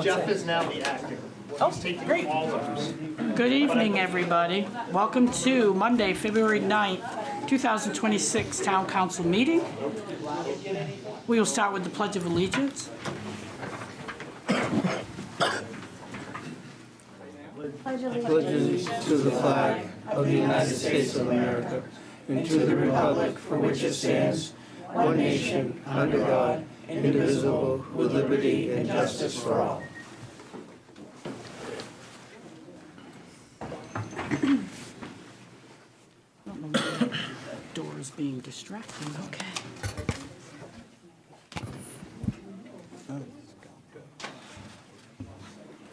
Jeff is now the acting. He's taking all those. Good evening, everybody. Welcome to Monday, February 9th, 2026 Town Council meeting. We will start with the Pledge of Allegiance. Allegiance to the flag of the United States of America and to the republic for which it stands, one nation, under God, indivisible, with liberty and justice for all. I don't know why the door is being distracting. Okay.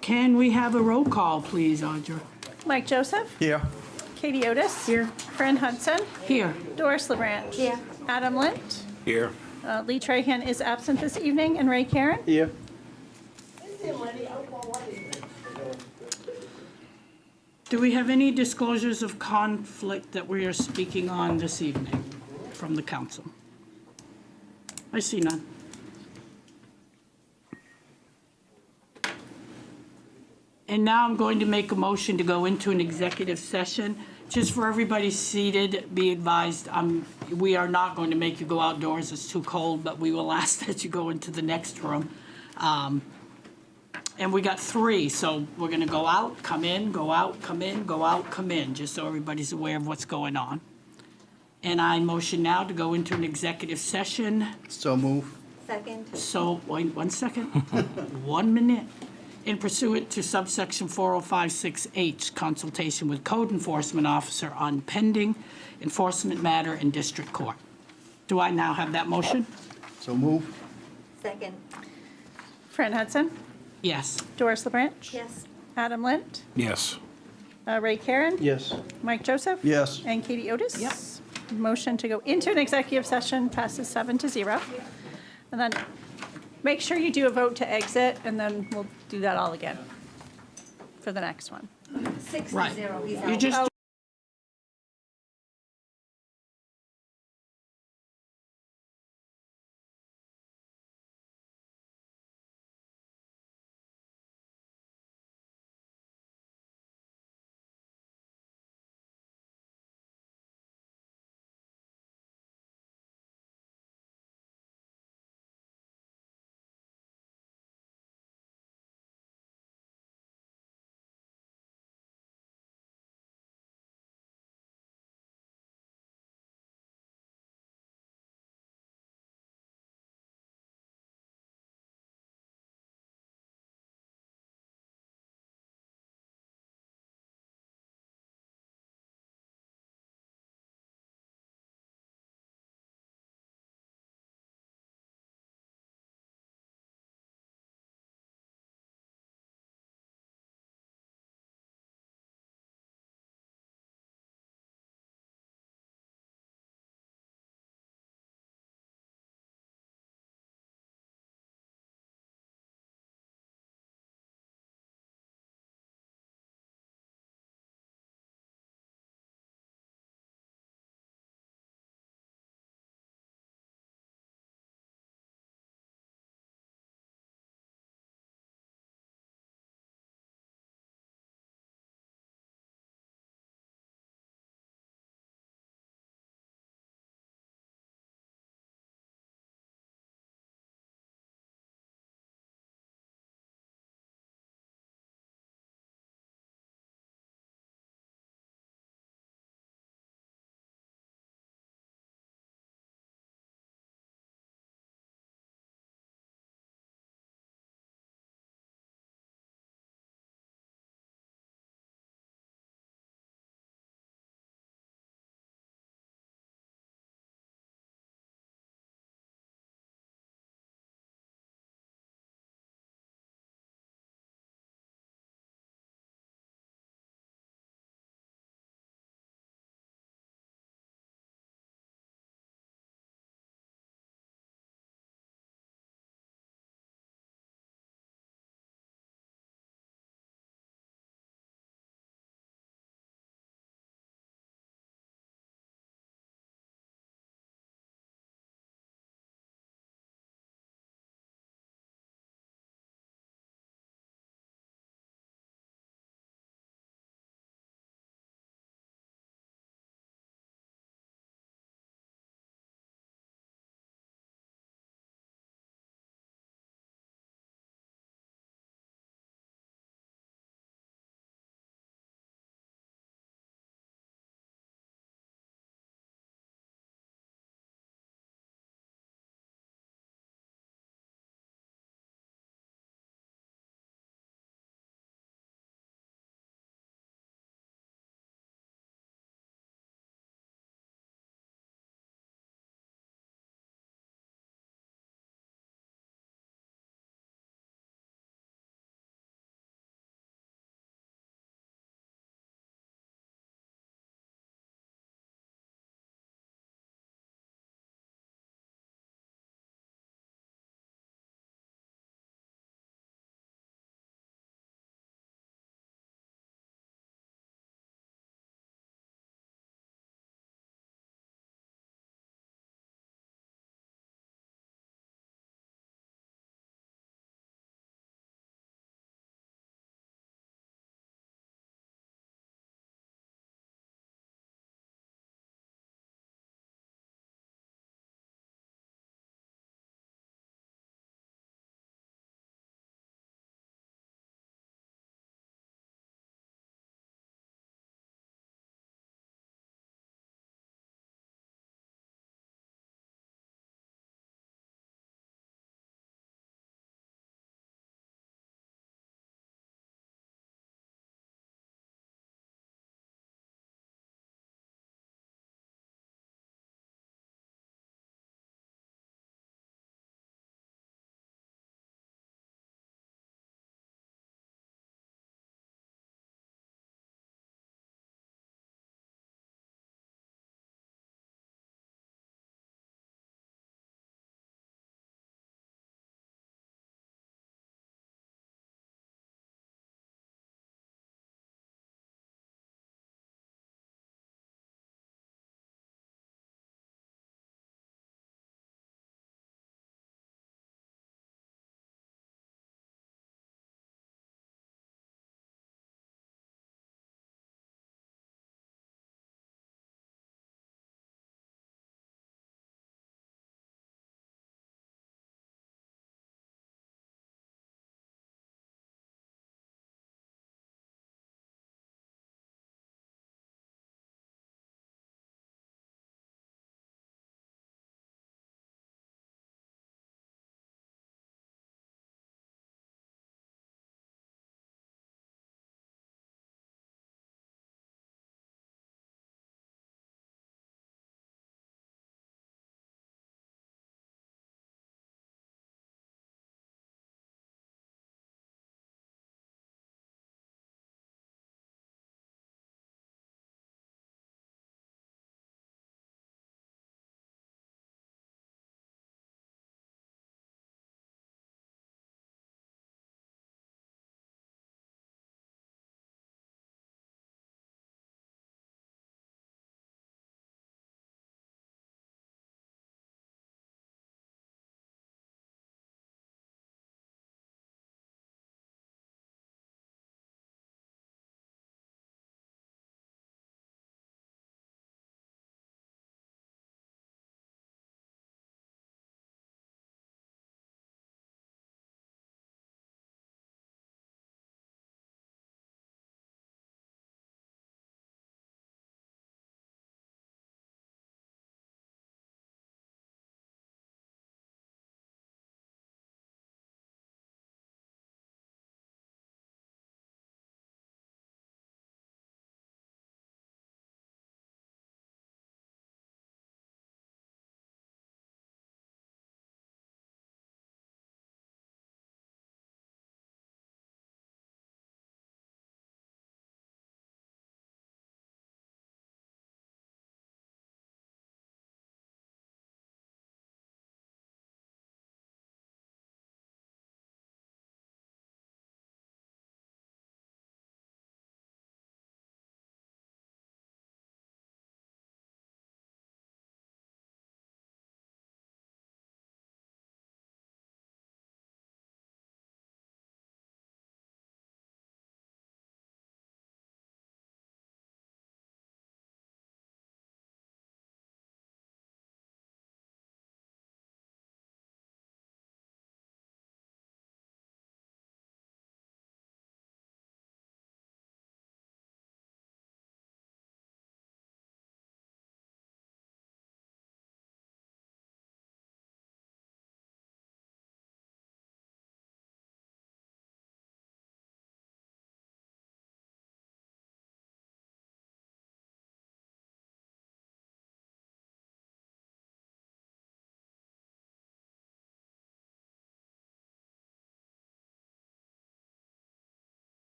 Can we have a roll call, please, Audra? Mike Joseph. Here. Katie Otis. Here. Fran Hudson. Here. Doris LeBranch. Here. Adam Lint. Here. Lee Trahan is absent this evening, and Ray Karen. Here. Do we have any disclosures of conflict that we are speaking on this evening from the council? I see none. And now I'm going to make a motion to go into an executive session. Just for everybody seated, be advised, we are not going to make you go outdoors, it's too cold, but we will ask that you go into the next room. And we got 3, so we're gonna go out, come in, go out, come in, go out, come in, just so everybody's aware of what's going on. And I motion now to go into an executive session. So move. Second. So, wait 1 second, 1 minute. In pursuant to subsection 4056H, consultation with code enforcement officer on pending enforcement matter in district court. Do I now have that motion? So move. Second. Fran Hudson. Yes. Doris LeBranch. Yes. Adam Lint. Yes. Ray Karen. Yes. Mike Joseph. Yes. And Katie Otis. Yep. Motion to go into an executive session passes 7-0. And then make sure you do a vote to exit, and then we'll do that all again for the next one. 6-0. Right. He's You out. just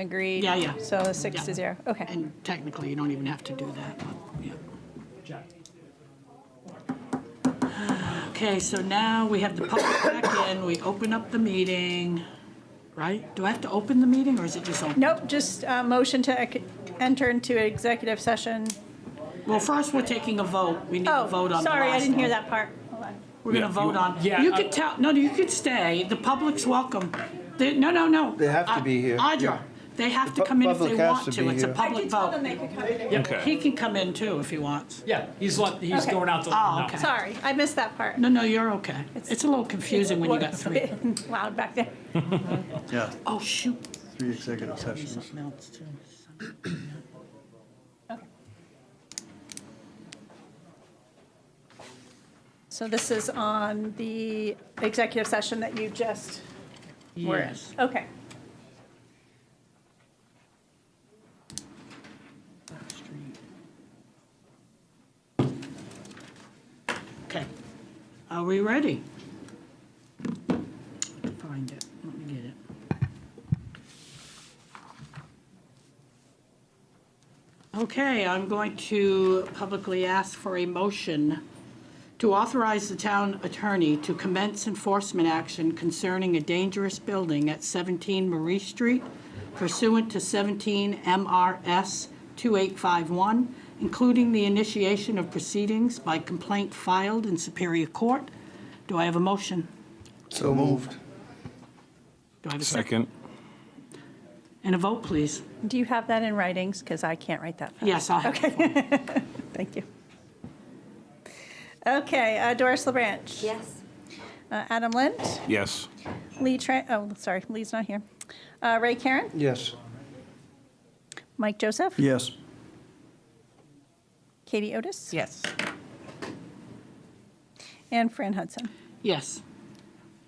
Agreed? Yeah. So 6 Yeah. to 0, okay. And technically, you don't even have to do that, but, yeah. Jack. Okay, so now we have the public back in, we open up the meeting, right? Do I have to open the meeting, or is it just open? Nope, just motion to enter into executive session. Well, first, we're taking a vote. We need to Oh, vote on the sorry, I last didn't hear one. that part. Hold on. We're gonna vote on, yeah, you could tell, no, you could stay, the public's welcome. No. They have to be here. Audra, Yeah. they have to The come in if they public has want to to, be it's a here. public vote. they could come in. He can come in too if he wants. Yeah, he's Okay. going out to let Oh, them know. okay. Sorry, I missed that part. No, you're okay. It's a little confusing when you got three. Loud back there. Yeah, Oh, shoot. 3 executive sessions. Something else too. Okay. So this is on the executive session that you just were in? Yes. Okay. Okay. Are we ready? Find it. Let me get it. Okay, I'm going to publicly ask for a motion to authorize the town attorney to commence enforcement action concerning a dangerous building at 17 Marie Street pursuant to 17 MRS 2851, including the initiation of proceedings by complaint filed in Superior Court. Do I have a motion? So moved. Do I have a second? Second. And a vote, please. Do you have that in writings? Because I can't write that fast. Yes, I have. Okay. Thank you. Okay, Doris LaBranch. Yes. Adam Lind. Yes. Lee's not here. Ray Karen. Yes. Mike Joseph. Yes. Katie Otis. Yes. And Fran Hudson. Yes.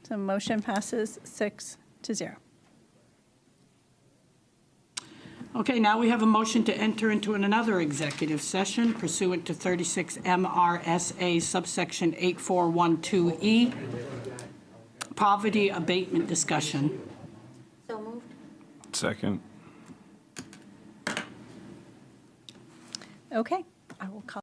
So motion passes 6 to 0. Okay, now we have a motion to enter into another executive session pursuant to 36 MRSA subsection 8412E, poverty abatement discussion. So moved. Second. Okay, I will call.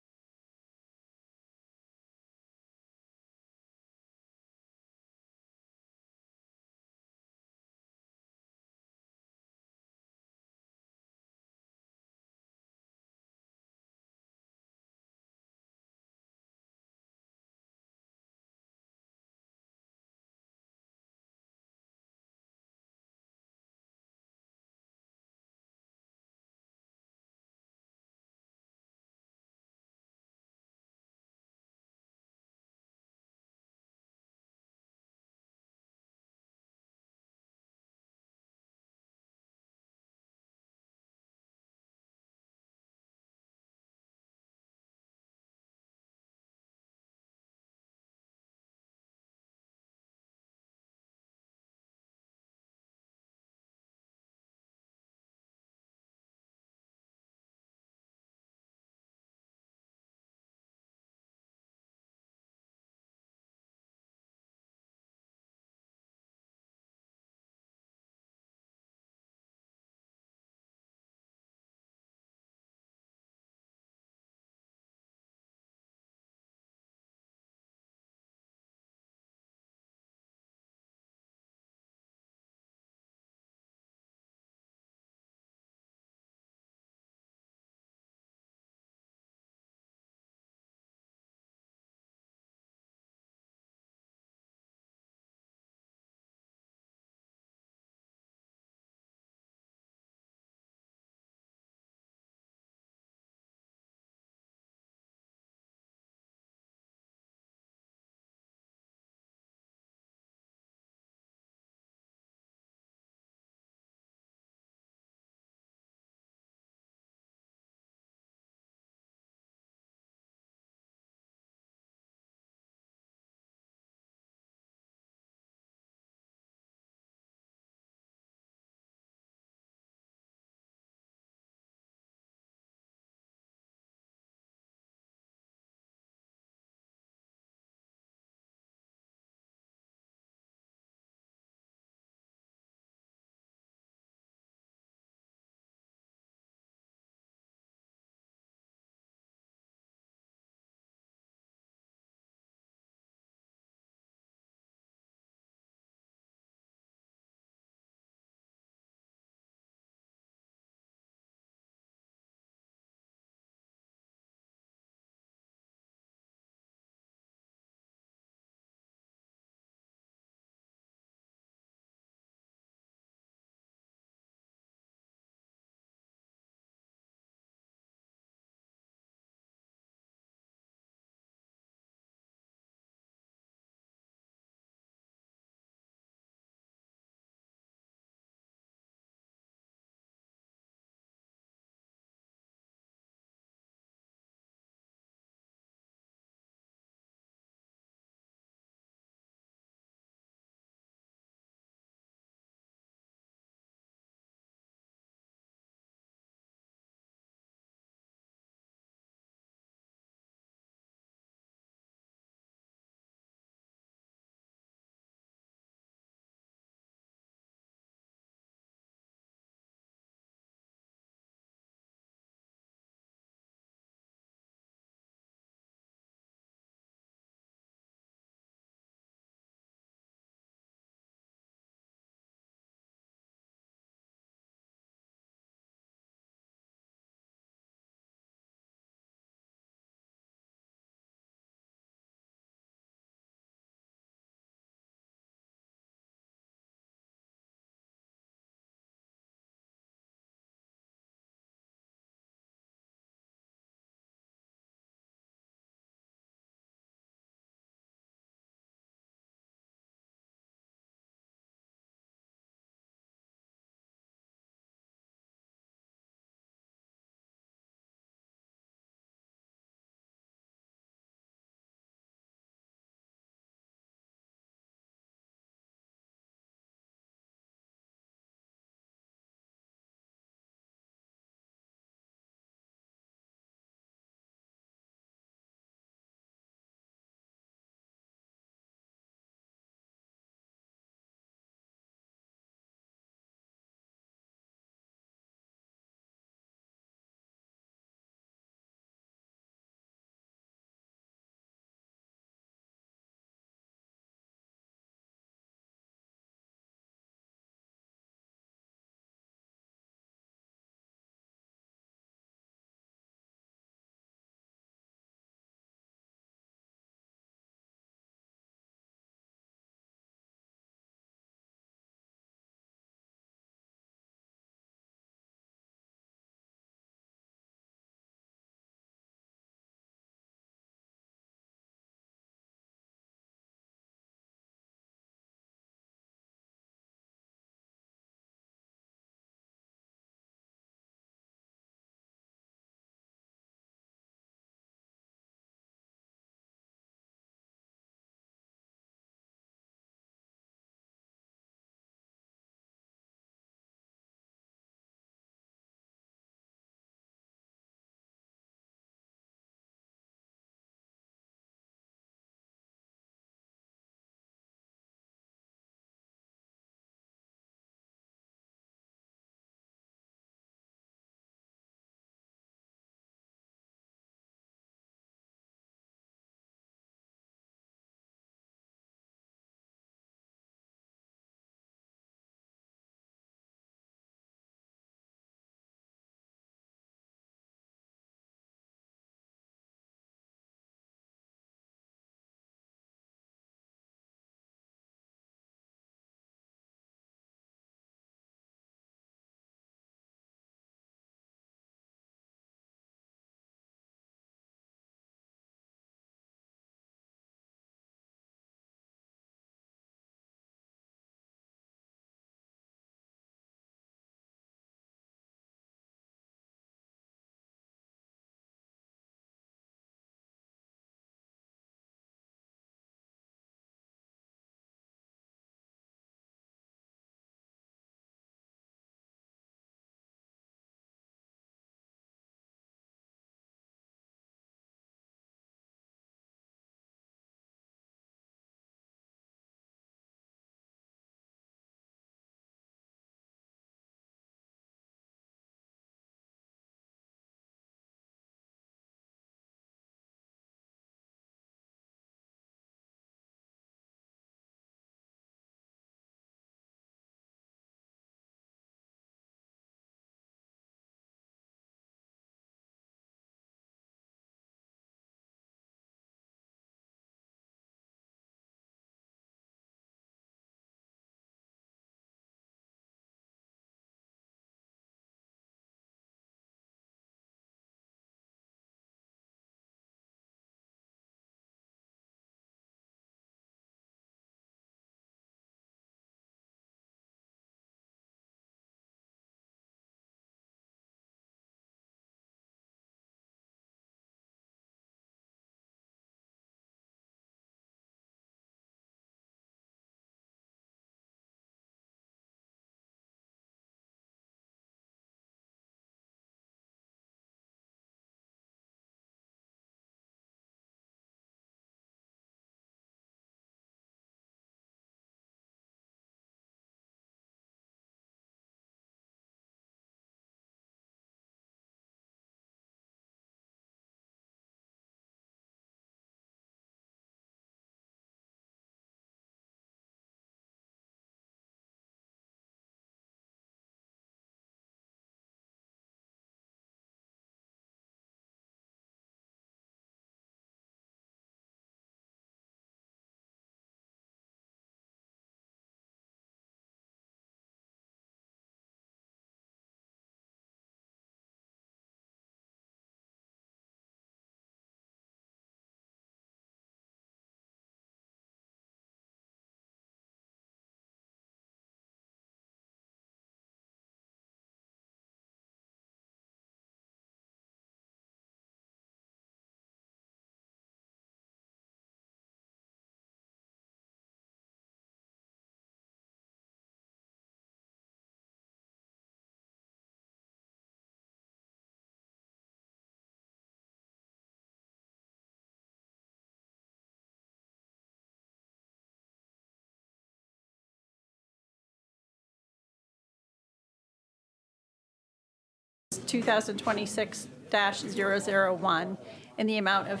2026-001 in the amount of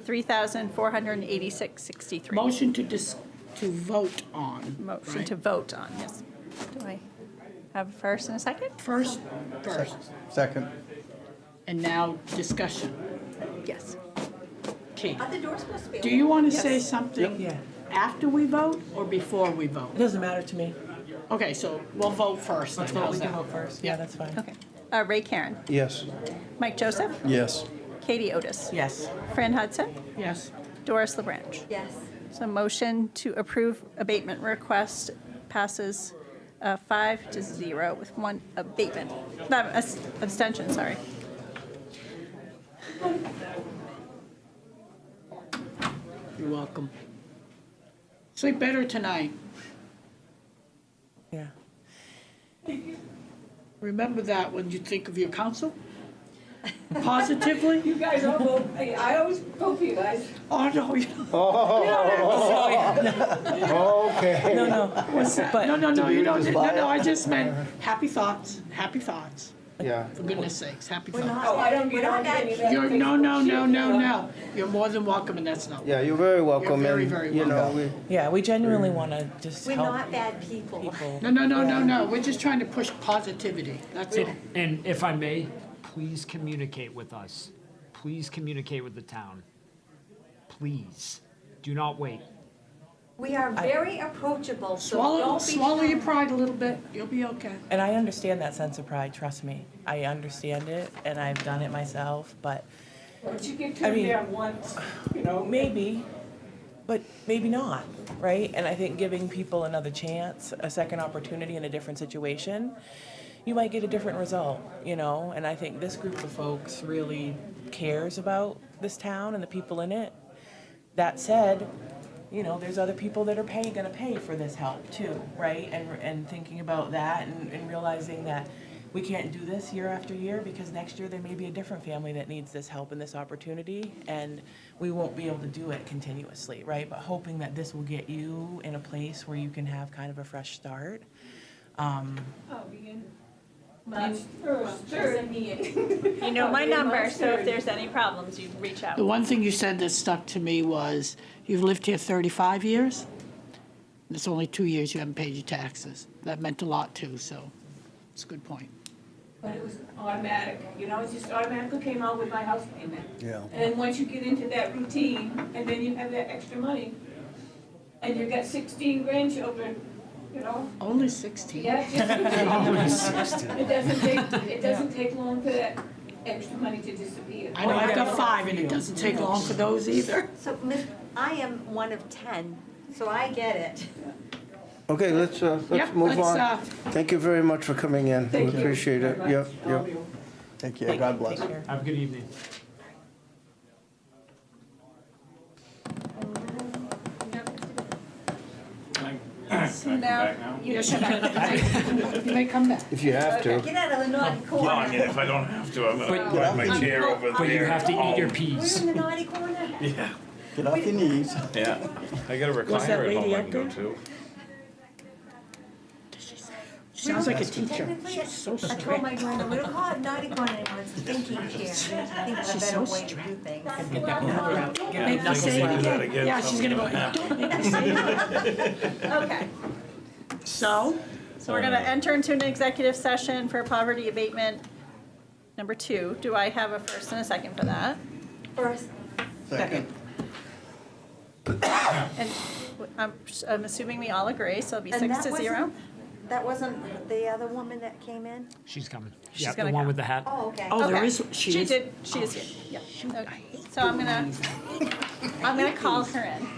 $3,486.63. Motion to vote on. Motion right? to vote on, yes. Do I have a first and a second? First, Second. and now discussion. Yes. Kate, Are the doors supposed to be do open? you want to say something Yeah. after we vote or before we vote? It doesn't matter to me. Okay, so we'll vote first. Let's then. vote, How's we can that? vote first. Yeah. Yeah, that's fine. Okay. Ray Karen, Yes. Mike Joseph, Yes. Katie Otis, Yes. Fran Hudson, Yes. Doris LaBranch. Yes. So motion to approve abatement request passes 5-0 with one abatement, abstention, sorry. You're welcome. Sleep better tonight. Yeah. Remember that when you think of your council? Positively? You guys all vote, I always vote for you guys. Oh, no, you Okay. No, no. But no, you don't, no, I just meant happy thoughts, Yeah. for goodness sakes, happy We're thoughts. not, Oh, I don't we're get not on any of that. that. You're, no, you're more than welcome, and that's not. Yeah, you're very welcome, You're very, and, very you know, welcome. yeah, we genuinely want to just We're help not bad people. people. No, we're just trying to push positivity, that's all. And if I may, please communicate with us. Please communicate with the town. Please. Do not wait. We are very approachable, so don't be Swallow your shy. pride a little bit, you'll be okay. And I understand that sense of pride, trust me. I understand it, and I've done it myself, but But you get I turned mean- down once, you know. maybe, but maybe not, right? And I think giving people another chance, a second opportunity in a different situation, you might get a different result, you know? And I think this group of folks really cares about this town and the people in it. That said, you know, there's other people that are gonna pay for this help too, right? And thinking about that and realizing that we can't do this year after year because next year there may be a different family that needs this help and this opportunity, and we won't be able to do it continuously, right? But hoping that this will get you in a place where you can have kind of a fresh start. I'll be in March 1st, 3rd. You know my number, so if there's any problems, you reach out. The one thing you said that stuck to me was, you've lived here 35 years? It's only 2 years you haven't paid your taxes. That meant a lot too, so it's a good point. But it was automatic, you know, it just automatically came out with my house payment. Yeah. And then once you get into that routine, and then you have that extra money, and you've got 16 grandchildren, you know, Only 16? yeah, it doesn't take long for that extra money to disappear. I know, I've got 5, and it doesn't take long for those either. So, Miss, I am one of 10, so I get it. okay, let's Yep, move let's, on. Thank you very much for coming in. We Thank you. appreciate it. very Yep, much. yep. Thank you. God bless. Take care. Have a good evening. So now, you Yes, you can. You may come back. If you have to. Get out of the naughty Well, I mean, corner. if I don't have to, I'm gonna put my chair over there. But you have to eat your Oh, We're peas. in the naughty corner. Yeah, Get off your knees. yeah. I got a that recliner at lady home I up can go there? to. Sounds like a teacher. Technically, She's so I told strict. my granddaughter, we don't call it naughty corner anymore, it's a thinking chair. I think it's a better way to do things. Make me say it Do that again. again. Yeah, she's gonna go, don't make me say it. okay. So, So we're gonna enter into an executive session for poverty abatement number 2. Do I have a first and a second for that? First, Second. And I'm assuming we all agree, so it'll be and 6-0. that wasn't the other woman that came in? She's coming. She's Yeah, the gonna one come. with the hat. Oh, okay. oh, there Okay. is, she is. She is here, yeah. Okay. So I'm gonna call her in.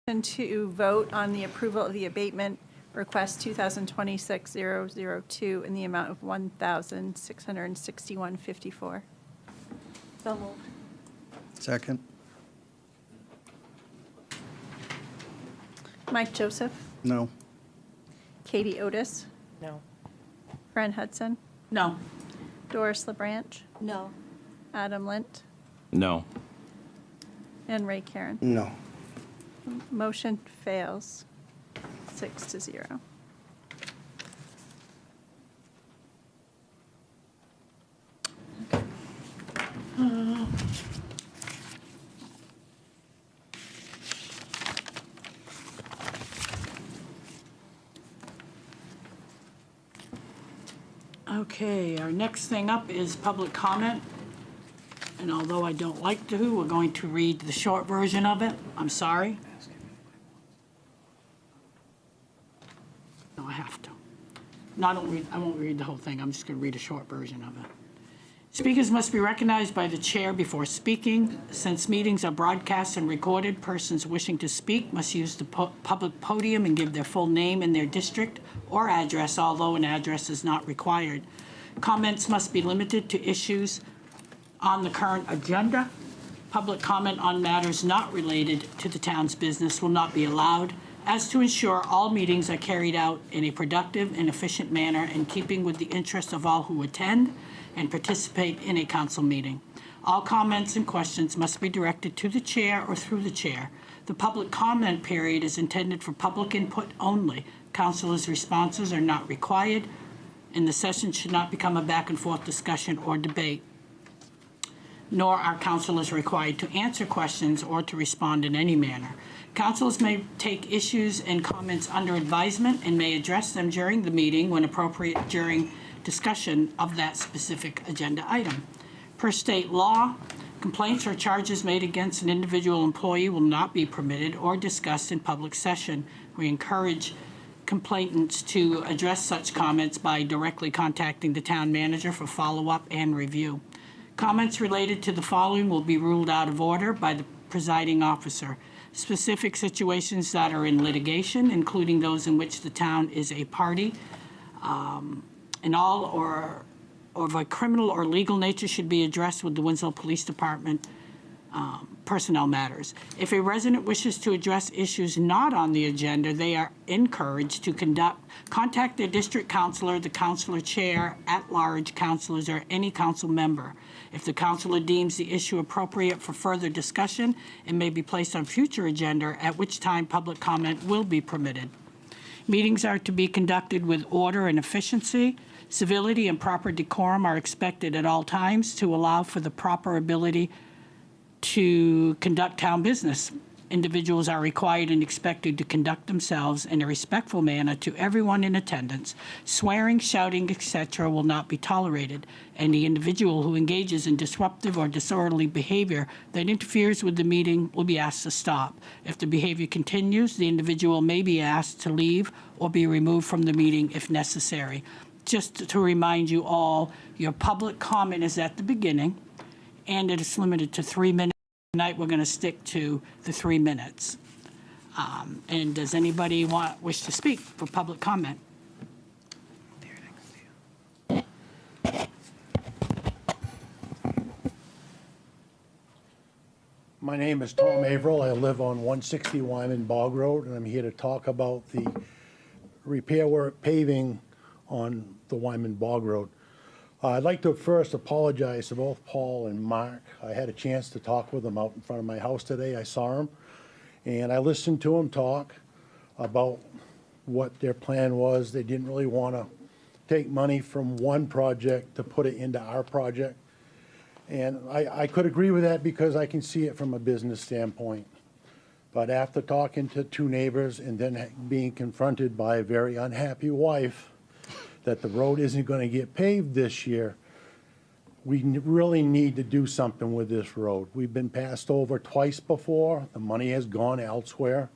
To vote on the approval of the abatement request 2026-002 in the amount of $1,661.54. So moved. Second. Mike Joseph, No. Katie Otis, No. Fran Hudson, No. Doris LeBranch, No. Adam Lint, No. and Ray Karen. No. Motion fails 6-0. Okay, our next thing up is public comment. And although I don't like to, we're going to read the short version of it. I'm sorry. No, I have to. No, I won't read the whole thing. I'm just going to read a short version of it. Speakers must be recognized by the chair before speaking. Since meetings are broadcast and recorded, persons wishing to speak must use the public podium and give their full name and their district or address, although an address is not required. Comments must be limited to issues on the current agenda. Public comment on matters not related to the town's business will not be allowed, as to ensure all meetings are carried out in a productive and efficient manner in keeping with the interest of all who attend and participate in a council meeting. All comments and questions must be directed to the chair or through the chair. The public comment period is intended for public input only. Councilors' responses are not required, and the session should not become a back and forth discussion or debate. Nor are councilors required to answer questions or to respond in any manner. Councilors may take issues and comments under advisement and may address them during the meeting when appropriate during discussion of that specific agenda item. Per state law, complaints or charges made against an individual employee will not be permitted or discussed in public session. We encourage complainants to address such comments by directly contacting the town manager for follow-up and review. Comments related to the following will be ruled out of order by the presiding officer. Specific situations that are in litigation, including those in which the town is a party, in all or of a criminal or legal nature, should be addressed with the Winslow Police Department personnel matters. If a resident wishes to address issues not on the agenda, they are encouraged to contact their district councilor, the councilor chair, at-large councilors, or any council member. If the councilor deems the issue appropriate for further discussion, it may be placed on future agenda, at which time public comment will be permitted. Meetings are to be conducted with order and efficiency. Civility and proper decorum are expected at all times to allow for the proper ability to conduct town business. Individuals are required and expected to conduct themselves in a respectful manner to everyone in attendance. Swearing, shouting, etc. will not be tolerated. Any individual who engages in disruptive or disorderly behavior that interferes with the meeting will be asked to stop. If the behavior continues, the individual may be asked to leave or be removed from the meeting if necessary. Just to remind you all, your public comment is at the beginning, and it is limited to 3 minutes. Tonight, we're going to stick to the 3 minutes. And does anybody wish to speak for public comment? My name is Tom Averill. I live on 160 Wyman Bog Road, and I'm here to talk about the repair work paving on the Wyman Bog Road. I'd like to first apologize to both Paul and Mark. I had a chance to talk with them out in front of my house today. I saw them, and I listened to them talk about what their plan was. They didn't really want to take money from one project to put it into our project. And I could agree with that because I can see it from a business standpoint. But after talking to two neighbors and then being confronted by a very unhappy wife that the road isn't going to get paved this year, we really need to do something with this road. We've been passed over twice before. The money has gone elsewhere.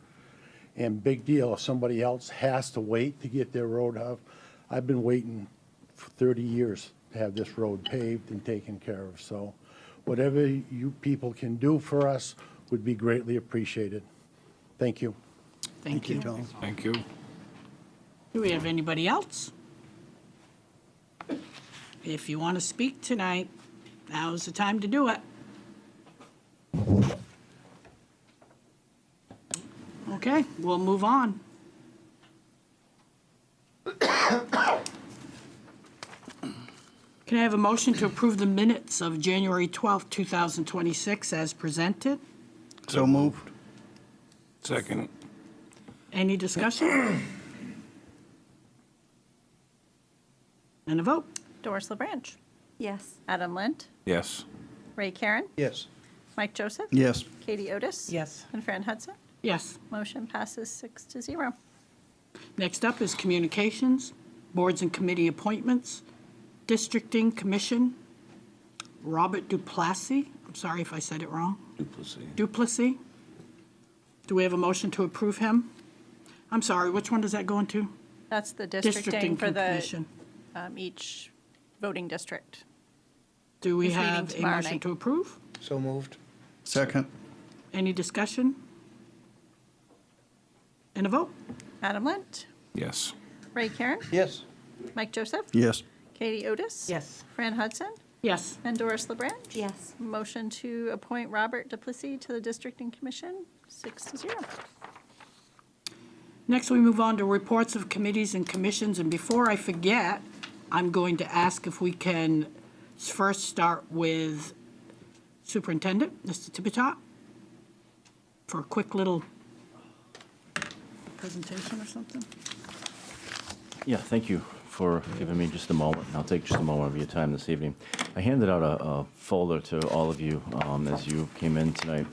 And big deal, if somebody else has to wait to get their road up. I've been waiting for 30 years to have this road paved and taken care of. So whatever you people can do for us would be greatly appreciated. Thank you. Thank you. John. Thank you. Do we have anybody else? If you want to speak tonight, now's the time to do it. Okay, we'll move on. Can I have a motion to approve the minutes of January 12th, 2026 as presented? So moved. Second. Any discussion? And a vote? Doris LaBranch, Yes. Adam Lent, Yes. Ray Karen, Yes. Mike Joseph. Yes. Katie Otis. Yes. And Fran Hudson. Yes. Motion passes 6-0. Next up is communications, boards and committee appointments, districting commission, Robert Duplessis. I'm sorry if I said it wrong. Duplessis. Do we have a motion to approve him? I'm sorry, which one does that go into? That's the districting for the, commission. each voting district. Do we He's meeting have a tomorrow motion night. to approve? So moved. Second. Any discussion? And a vote? Adam Lent, Yes. Ray Karen, Yes. Mike Joseph. Yes. Katie Otis. Yes. Fran Hudson. Yes. And Doris LaBranch. Yes. Motion to appoint Robert Duplessis to the districting commission, 6-0. Next, we move on to reports of committees and commissions, and before I forget, I'm going to ask if we can first start with Superintendent, Mr. Tippetop, for a quick little presentation or something. Yeah, thank you for giving me just a moment. I'll take just a moment of your time this evening. I handed out a folder to all of you as you came in tonight,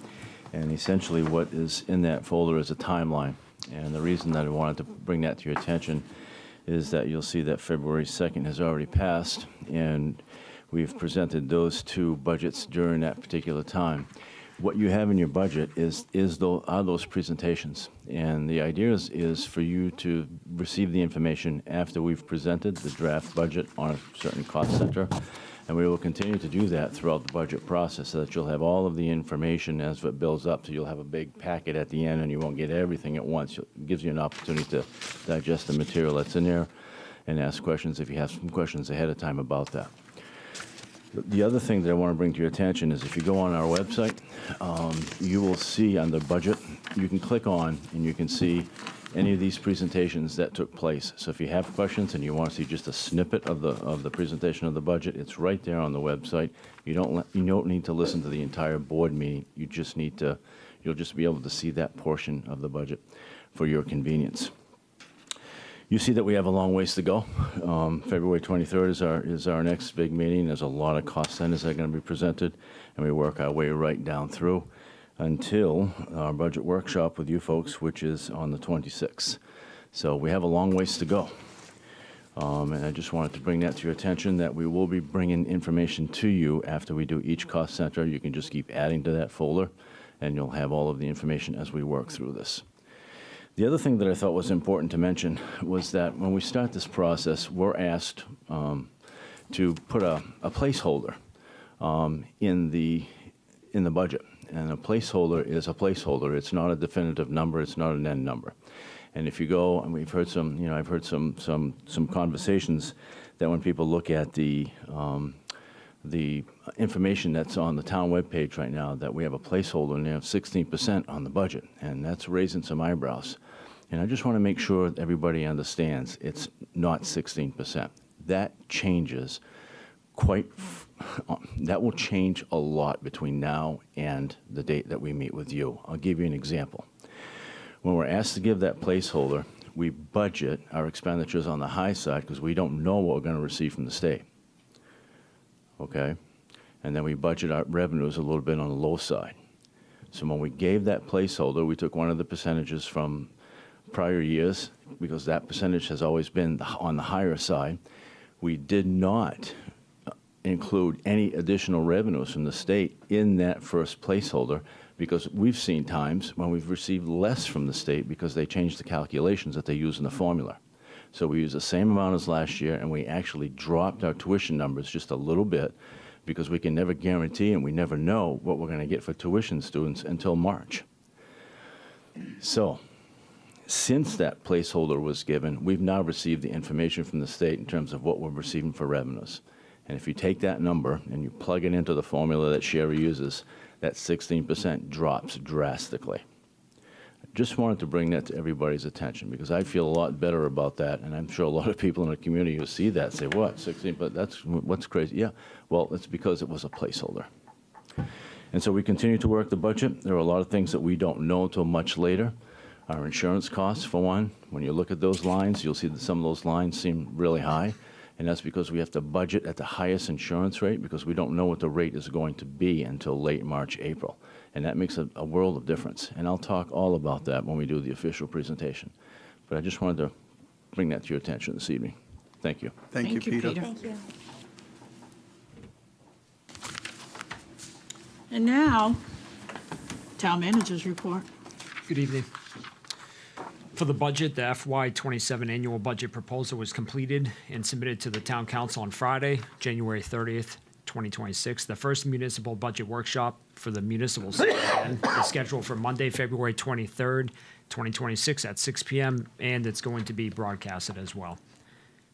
and essentially what is in that folder is a timeline. And the reason that I wanted to bring that to your attention is that you'll see that February 2nd has already passed, and we've presented those two budgets during that particular time. What you have in your budget are those presentations, and the idea is for you to receive the information after we've presented the draft budget on a certain cost center, and we will continue to do that throughout the budget process so that you'll have all of the information as it builds up, so you'll have a big packet at the end and you won't get everything at once. It gives you an opportunity to digest the material that's in there and ask questions if you have some questions ahead of time about that. The other thing that I want to bring to your attention is if you go on our website, you will see on the budget, you can click on and you can see any of these presentations that took place. So if you have questions and you want to see just a snippet of the presentation of the budget, it's right there on the website. You don't need to listen to the entire board meeting. You'll just be able to see that portion of the budget for your convenience. You see that we have a long ways to go. February 23rd is our next big meeting. There's a lot of cost centers that are going to be presented, and we work our way right down through until our budget workshop with you folks, which is on the 26th. So we have a long ways to go. And I just wanted to bring that to your attention, that we will be bringing information to you after we do each cost center. You can just keep adding to that folder, and you'll have all of the information as we work through this. The other thing that I thought was important to mention was that when we start this process, we're asked to put a placeholder in the budget. And a placeholder is a placeholder. It's not a definitive number. It's not an end number. And if you go, and we've heard I've heard some conversations that when people look at the information that's on the town webpage right now, that we have a placeholder and they have 16% on the budget, and that's raising some eyebrows. And I just want to make sure that everybody understands it's not 16%. That changes that will change a lot between now and the date that we meet with you. I'll give you an example. When we're asked to give that placeholder, we budget our expenditures on the high side because we don't know what we're going to receive from the state. Okay? And then we budget our revenues a little bit on the low side. So when we gave that placeholder, we took one of the percentages from prior years, because that percentage has always been on the higher side. We did not include any additional revenues from the state in that first placeholder, because we've seen times when we've received less from the state because they changed the calculations that they use in the formula. So we used the same amount as last year, and we actually dropped our tuition numbers just a little bit, because we can never guarantee and we never know what we're going to get for tuition students until March. So, since that placeholder was given, we've now received the information from the state in terms of what we're receiving for revenues. And if you take that number and you plug it into the formula that Sherry uses, that 16% drops drastically. I just wanted to bring that to everybody's attention because I feel a lot better about that, and I'm sure a lot of people in the community who see that say, what, 16, but that's, what's crazy? Yeah, well, it's because it was a placeholder. And so we continue to work the budget. There are a lot of things that we don't know until much later. Our insurance costs, for one, when you look at those lines, you'll see that some of those lines seem really high, and that's because we have to budget at the highest insurance rate because we don't know what the rate is going to be until late March, April. And that makes a world of difference. And I'll talk all about that when we do the official presentation. But I just wanted to bring that to your attention this evening. Thank you. Thank you, Peter. Thank you. And now, town manager's report. Good evening. For the budget, the FY27 annual budget proposal was completed and submitted to the town council on Friday, January 30th, 2026. The first municipal budget workshop for the municipal section is scheduled for Monday, February 23rd, 2026 at 6 p.m., and it's going to be broadcasted as well.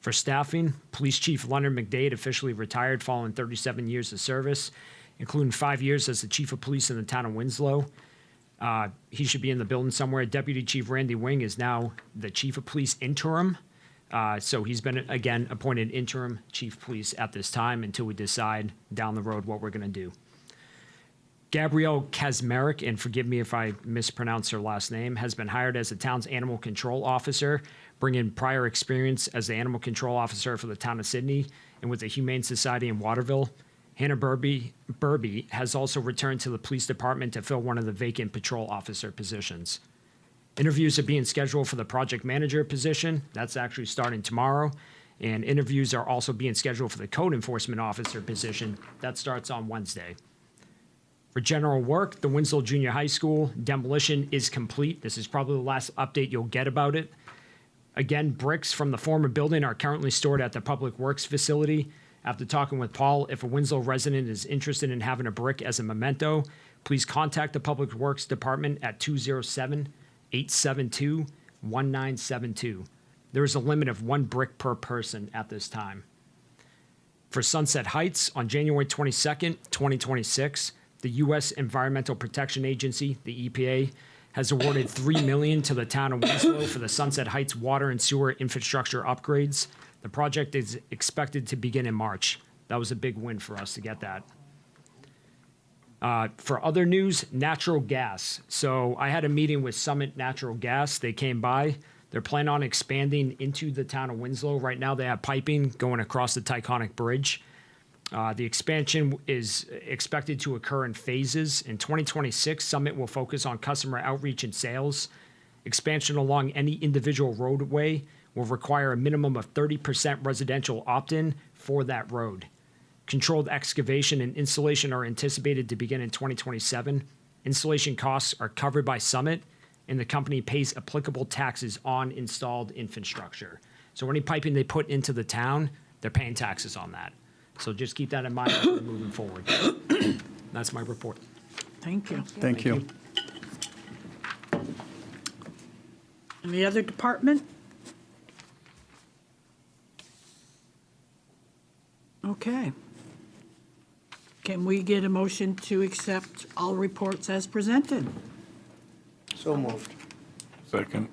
For staffing, Police Chief Leonard McDade officially retired following 37 years of service, including 5 years as the Chief of Police in the town of Winslow. He should be in the building somewhere. Deputy Chief Randy Wing is now the Chief of Police interim. So he's been, again, appointed interim Chief of Police at this time until we decide down the road what we're going to do. Gabrielle Kazmarek, and forgive me if I mispronounce her last name, has been hired as the town's animal control officer, bringing prior experience as the animal control officer for the town of Sydney and with the Humane Society in Waterville. Hannah Burby has also returned to the police department to fill one of the vacant patrol officer positions. Interviews are being scheduled for the project manager position. That's actually starting tomorrow. And interviews are also being scheduled for the code enforcement officer position. That starts on Wednesday. For general work, the Winslow Junior High School demolition is complete. This is probably the last update you'll get about it. Again, bricks from the former building are currently stored at the Public Works facility. After talking with Paul, if a Winslow resident is interested in having a brick as a memento, please contact the Public Works Department at 207-872-1972. There is a limit of 1 brick per person at this time. For Sunset Heights, on January 22nd, 2026, the U.S. Environmental Protection Agency, the EPA, has awarded $3 million to the town of Winslow for the Sunset Heights water and sewer infrastructure upgrades. The project is expected to begin in March. That was a big win for us to get that. For other news, natural gas. So I had a meeting with Summit Natural Gas. They came by. They're planning on expanding into the town of Winslow. Right now they have piping going across the Taconic Bridge. The expansion is expected to occur in phases. In 2026, Summit will focus on customer outreach and sales. Expansion along any individual roadway will require a minimum of 30% residential opt-in for that road. Controlled excavation and installation are anticipated to begin in 2027. Installation costs are covered by Summit, and the company pays applicable taxes on installed infrastructure. So any piping they put into the town, they're paying taxes on that. So just keep that in mind as we're moving forward. That's my report. Thank you. Thank you. Any other department? Okay. Can we get a motion to accept all reports as presented? So moved. Second.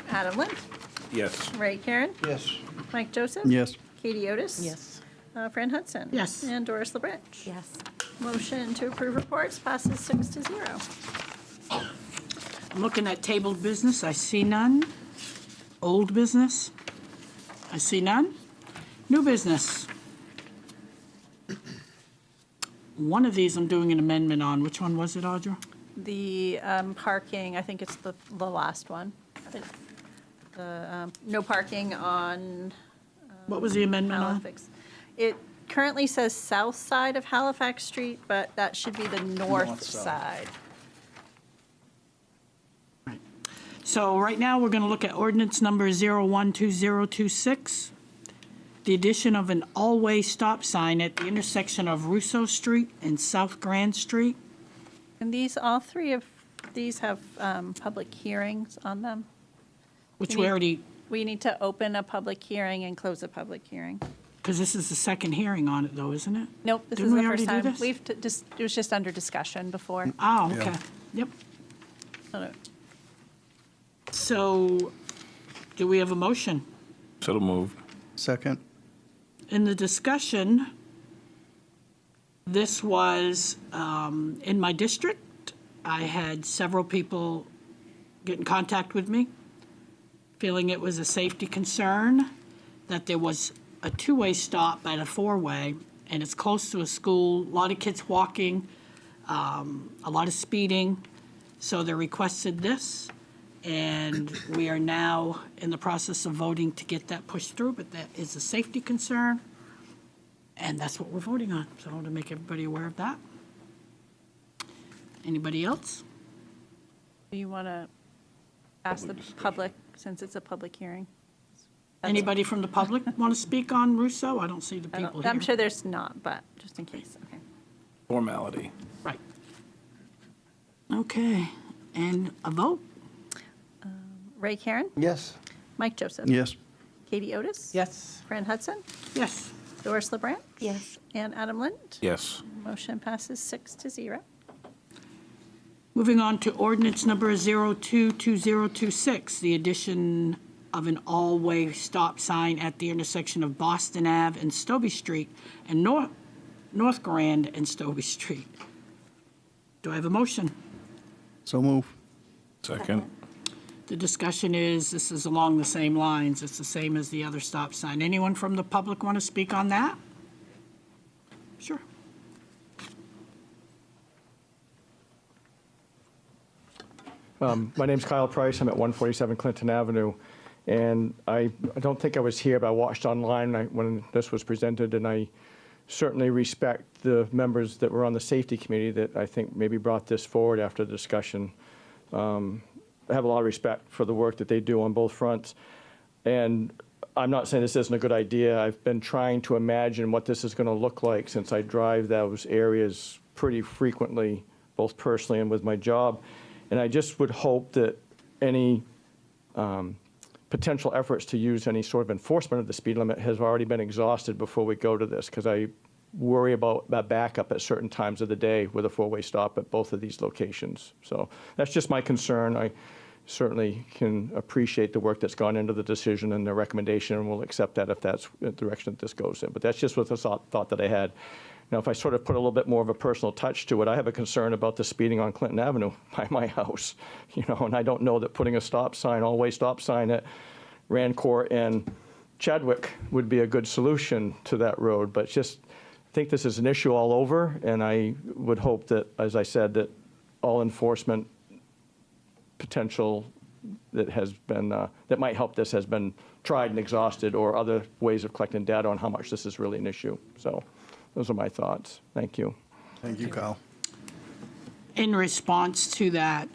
Adam Lind, Yes. Ray Karen, Yes. Mike Joseph. Yes. Katie Otis. Yes. Fran Hudson. Yes. And Doris LeBranch. Yes. Motion to approve reports passes 6-0. I'm looking at tabled business. I see none. Old business. I see none. New business. One of these I'm doing an amendment on. Which one was it, Audra? The parking, I think it's the last one. The no parking on What was the amendment on? Halifax. It currently says south side of Halifax Street, but that should be the north side. So right now, we're going to look at ordinance number 012026. the addition of an all-way stop sign at the intersection of Rousseau Street and South Grand Street. And these, all three of these have public hearings on them. Which You we need- already, We need to open a public hearing and close a public hearing. because this is the second hearing on it, though, isn't it? Nope, this is Didn't the we first already do time. this? We've, just it was just under discussion before. Oh, okay. Yep. So, do we have a motion? So moved. Second. In the discussion, this was in my district. I had several people get in contact with me, feeling it was a safety concern, that there was a two-way stop at a four-way, and it's close to a school, a lot of kids walking, a lot of speeding. So they requested this, and we are now in the process of voting to get that pushed through, but that is a safety concern, and that's what we're voting on. So I want to make everybody aware of that. Anybody else? Do you want to ask the public, since it's a public hearing? Anybody from the public want to speak on Rousseau? I don't see the I people don't- here. I'm sure there's not, but just in case, okay. Formality. Right. Okay, and a vote? Ray Karen, Yes. Mike Joseph. Yes. Katie Otis. Yes. Fran Hudson, Yes. Doris LeBranch. Yes. And Adam Lind. Yes. Motion passes 6-0. Moving on to ordinance number 022026, the addition of an all-way stop sign at the intersection of Boston Ave and Stobie Street and North Grand and Stobie Street. Do I have a motion? So move. Second. The discussion is, this is along the same lines. It's the same as the other stop sign. Anyone from the public want to speak on that? Sure. My name's Kyle Price. I'm at 147 Clinton Avenue. And I don't think I was here, but I watched online when this was presented, and I certainly respect the members that were on the safety committee that I think maybe brought this forward after the discussion. I have a lot of respect for the work that they do on both fronts. And I'm not saying this isn't a good idea. I've been trying to imagine what this is going to look like since I drive those areas pretty frequently, both personally and with my job. And I just would hope that any potential efforts to use any sort of enforcement of the speed limit has already been exhausted before we go to this, because I worry about that backup at certain times of the day with a four-way stop at both of these locations. So that's just my concern. I certainly can appreciate the work that's gone into the decision and the recommendation, and we'll accept that if that's the direction that this goes in. But that's just what the thought that I had. Now, if I sort of put a little bit more of a personal touch to it, I have a concern about the speeding on Clinton Avenue by my house, and I don't know that putting a stop sign, all-way stop sign at Rancourt and Chadwick would be a good solution to that road. But just, I think this is an issue all over, and I would hope that, as I said, that all enforcement potential that has been, that might help this has been tried and exhausted, or other ways of collecting data on how much this is really an issue. So those are my thoughts. Thank you. Thank you, Kyle. In response to that,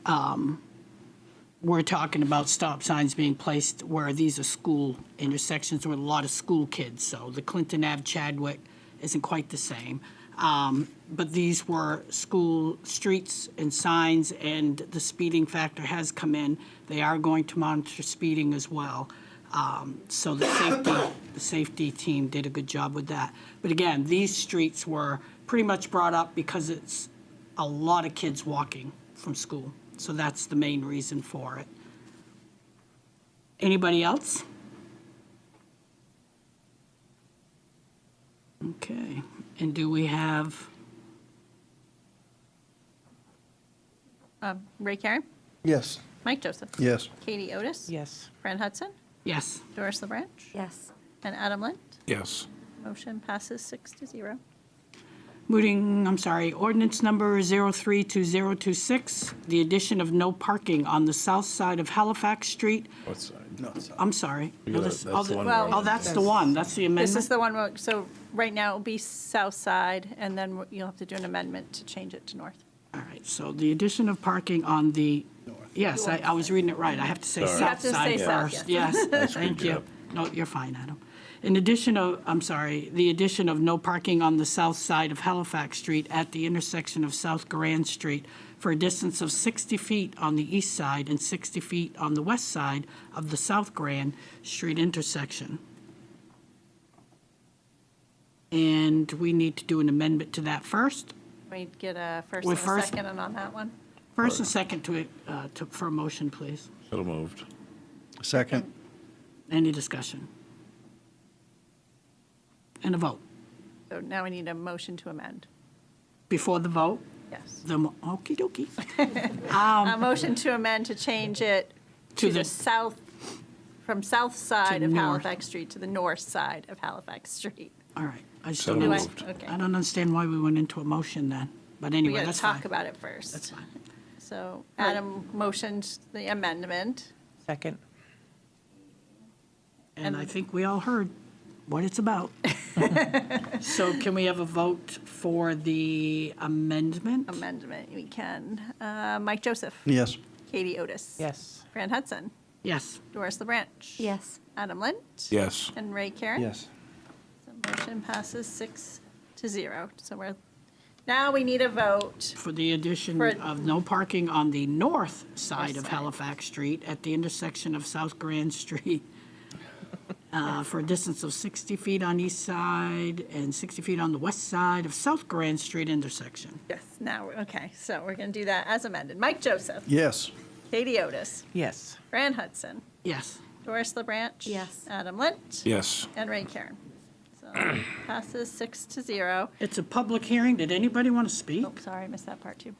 we're talking about stop signs being placed where these are school intersections with a lot of school kids. So the Clinton Ave Chadwick isn't quite the same. But these were school streets and signs, and the speeding factor has come in. They are going to monitor speeding as well. So the safety team did a good job with that. But again, these streets were pretty much brought up because it's a lot of kids walking from school. So that's the main reason for it. Anybody else? Okay, and do we have, Ray Karen, Yes. Mike Joseph. Yes. Katie Otis. Yes. Fran Hudson, yes, Doris LeBranch. Yes. And Adam Lind. Yes. Motion passes 6-0. ordinance number 032026, the addition of no parking on the south side of Halifax Street. What side? No, it's not. I'm sorry. Yeah, that's the one Well- where- Oh, that's the one, that's the amendment? This is the one, so right now it'll be south side, and then you'll have to do an amendment to change it to north. All right, so the addition of parking on the, yes, I was reading it right. I have to say Sorry. You have south to say side south, first. yes. Yes, thank good you. job. No, you're fine, Adam. the addition of no parking on the south side of Halifax Street at the intersection of South Grand Street for a distance of 60 feet on the east side and 60 feet on the west side of the South Grand Street intersection. And we need to do an amendment to that first. We get a first Well, and a first- second and on that one. First and second for a motion, please. So moved. Second. Any discussion? And a vote. So now we need a motion to amend. Before the vote, Yes. okey dokey. A motion to amend to change it To to the the- south, from south side of north. Halifax Street to the north side of Halifax Street. All right. I just So don't Do I- moved. understand. Okay. I don't understand why we went into a motion then. But We anyway, got to that's fine. talk about it first. That's fine. So Adam motioned the amendment. Second. And I think we all heard what it's about. So can we have a vote for the amendment? We can. Mike Joseph. Yes. Katie Otis. Yes. Fran Hudson. Yes. Doris LeBranch. Yes. Adam Lint. Yes. And Ray Karen. Yes. So motion passes 6-0. So now we need a vote. For the addition For- of no parking on the north side of side. Halifax Street at the intersection of South Grand Street for a distance of 60 feet on east side and 60 feet on the west side of South Grand Street intersection. Yes, now, okay, so we're going to do that as amended. Mike Joseph. Yes. Katie Otis. Yes. Fran Hudson. Yes. Doris LeBranch. Yes. Adam Lint. Yes. And Ray Karen. So passes 6-0. It's a public hearing. Did anybody want to speak? Oh, sorry, I missed that part too.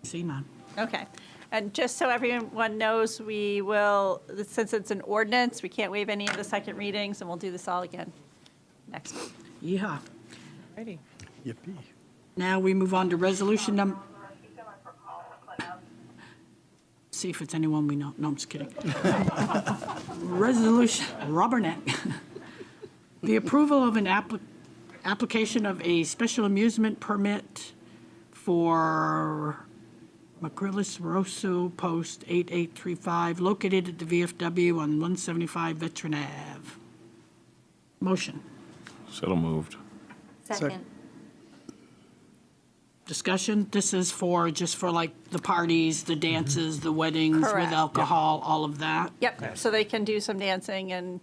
See none. Okay. And just so everyone knows, we will, since it's an ordinance, we can't waive any of the second readings, and we'll do this all again next week. Yeehaw. Ready. Yippee. Now we move on to resolution number. See if it's anyone we know. No, I'm just kidding. Resolution, rubberneck. The approval of an application of a special amusement permit for Macrillis Rosso Post 8835, located at the VFW on 175 Veteran Ave. Motion. So moved. Second. Discussion, this is just for like the parties, the dances, the weddings with Correct. alcohol, all of that. Yep, so they can do some dancing and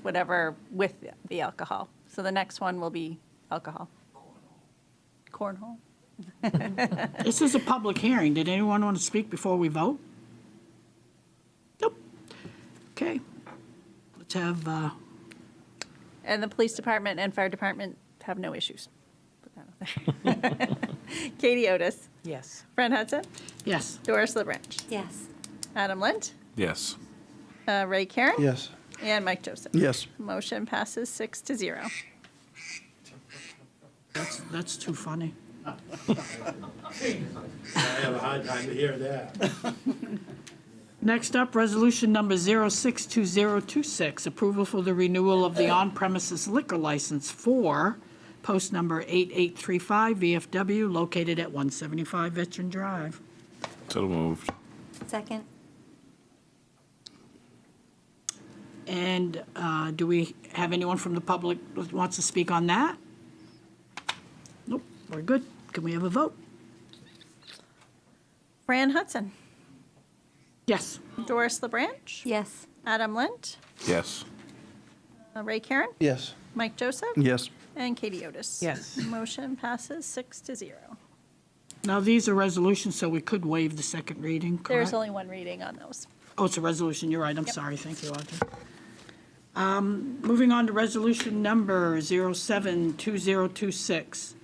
whatever with the alcohol. So the next one will be alcohol. Cornhole. This is a public hearing. Did anyone want to speak before we vote? Nope. Okay. Let's have, And the police department and fire department have no issues. Put that out there. Katie Otis. Yes. Fran Hudson. yes. Doris LeBranch. Yes. Adam Lint. Yes. Ray Karen. Yes. And Mike Joseph. Yes. Motion passes 6-0. That's too funny. I have a hard time to hear that. Next up, resolution number 062026, approval for the renewal of the on-premises liquor license for post number 8835 VFW, located at 175 Veteran Drive. So moved. Second. And do we have anyone from the public that wants to speak on that? Nope, we're good. Can we have a vote? Fran Hudson. Yes. Doris LeBranch. Yes. Adam Lint. Yes. Ray Karen. Yes. Mike Joseph. Yes. And Katie Otis. Yes. Motion passes 6-0. Now, these are resolutions, so we could waive the second reading, correct? There's only one reading on those. Oh, it's a resolution, you're right, I'm Yep. sorry, thank you, Audrey. Moving on to resolution number 072026,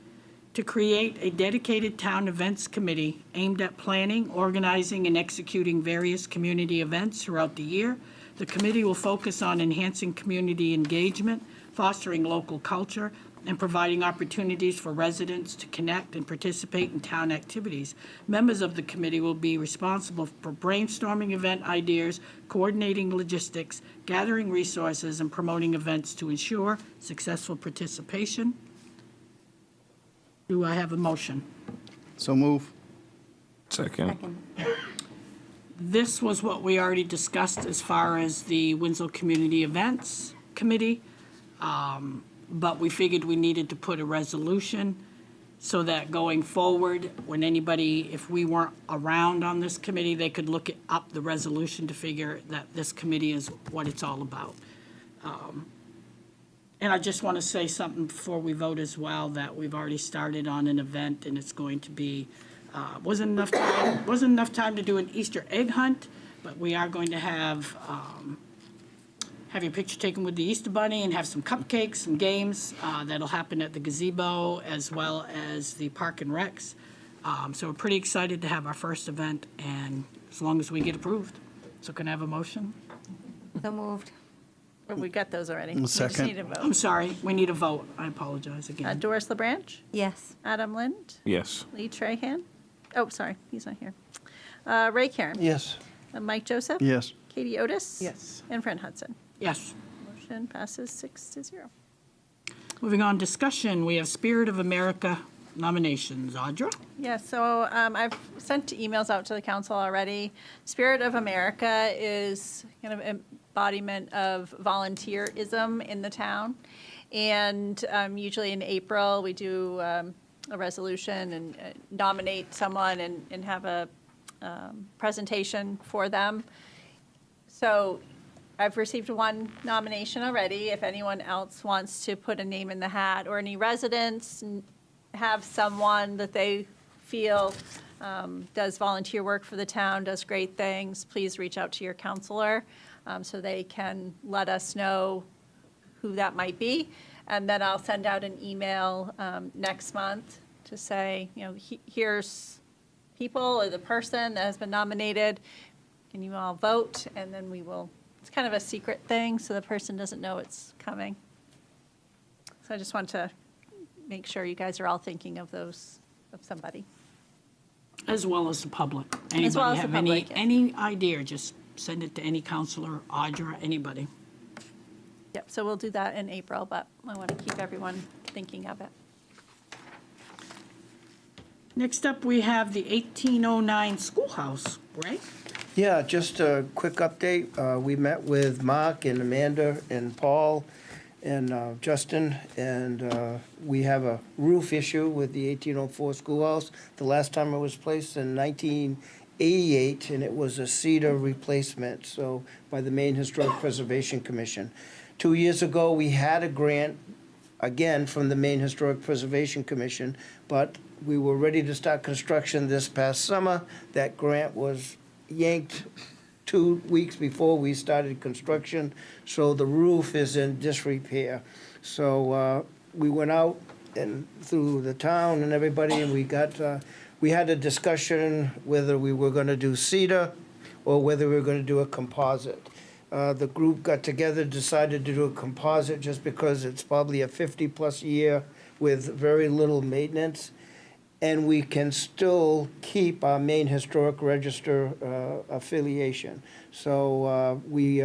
to create a dedicated town events committee aimed at planning, organizing, and executing various community events throughout the year. The committee will focus on enhancing community engagement, fostering local culture, and providing opportunities for residents to connect and participate in town activities. Members of the committee will be responsible for brainstorming event ideas, coordinating logistics, gathering resources, and promoting events to ensure successful participation. Do I have a motion? So move. Second. Second. This was what we already discussed as far as the Winslow Community Events Committee. But we figured we needed to put a resolution so that going forward, when anybody, if we weren't around on this committee, they could look up the resolution to figure that this committee is what it's all about. And I just want to say something before we vote as well, that we've already started on an event, and it's going to be, wasn't enough time to do an Easter egg hunt, but we are going to have your picture taken with the Easter Bunny and have some cupcakes, some games. That'll happen at the gazebo as well as the Park and Recs. So we're pretty excited to have our first event, and as long as we get approved. So can I have a motion? So moved. Well, we got those already. We just Second. need a vote. I'm sorry, we need a vote. I apologize again. Doris LeBranch, Yes. Adam Lind, Yes. Lee Trahan. Oh, sorry, he's not here. Ray Karen. Yes. Mike Joseph. Yes. Katie Otis. Yes. And Fran Hudson. Yes. Motion passes 6-0. Moving on, discussion, we have Spirit of America nominations. Audra? Yeah, so I've sent emails out to the council already. Spirit of America is kind of embodiment of volunteerism in the town. And usually in April, we do a resolution and nominate someone and have a presentation for them. So I've received one nomination already. If anyone else wants to put a name in the hat, or any residents have someone that they feel does volunteer work for the town, does great things, please reach out to your counselor so they can let us know who that might be. And then I'll send out an email next month to say, here's people or the person that has been nominated. Can you all vote? And then we will. It's kind of a secret thing, so the person doesn't know it's coming. So I just want to make sure you guys are all thinking of somebody. As well as the public. As well Anybody as the have public, yeah. any idea, just send it to any counselor, Audra, anybody. Yep, so we'll do that in April, but I want to keep everyone thinking of it. Next up, we have the 1809 schoolhouse, right? Yeah, just a quick update. We met with Mark and Amanda and Paul and Justin, and we have a roof issue with the 1804 schoolhouse. The last time it was placed in 1988, and it was a cedar replacement, so by the Maine Historic Preservation Commission. 2 years ago, we had a grant, again, from the Maine Historic Preservation Commission, but we were ready to start construction this past summer. That grant was yanked 2 weeks before we started construction, so the roof is in disrepair. So we went out and through the town and everybody, and we had a discussion whether we were going to do cedar or whether we were going to do a composite. The group got together, decided to do a composite just because it's probably a 50-plus year with very little maintenance. And we can still keep our Maine Historic Register affiliation. So we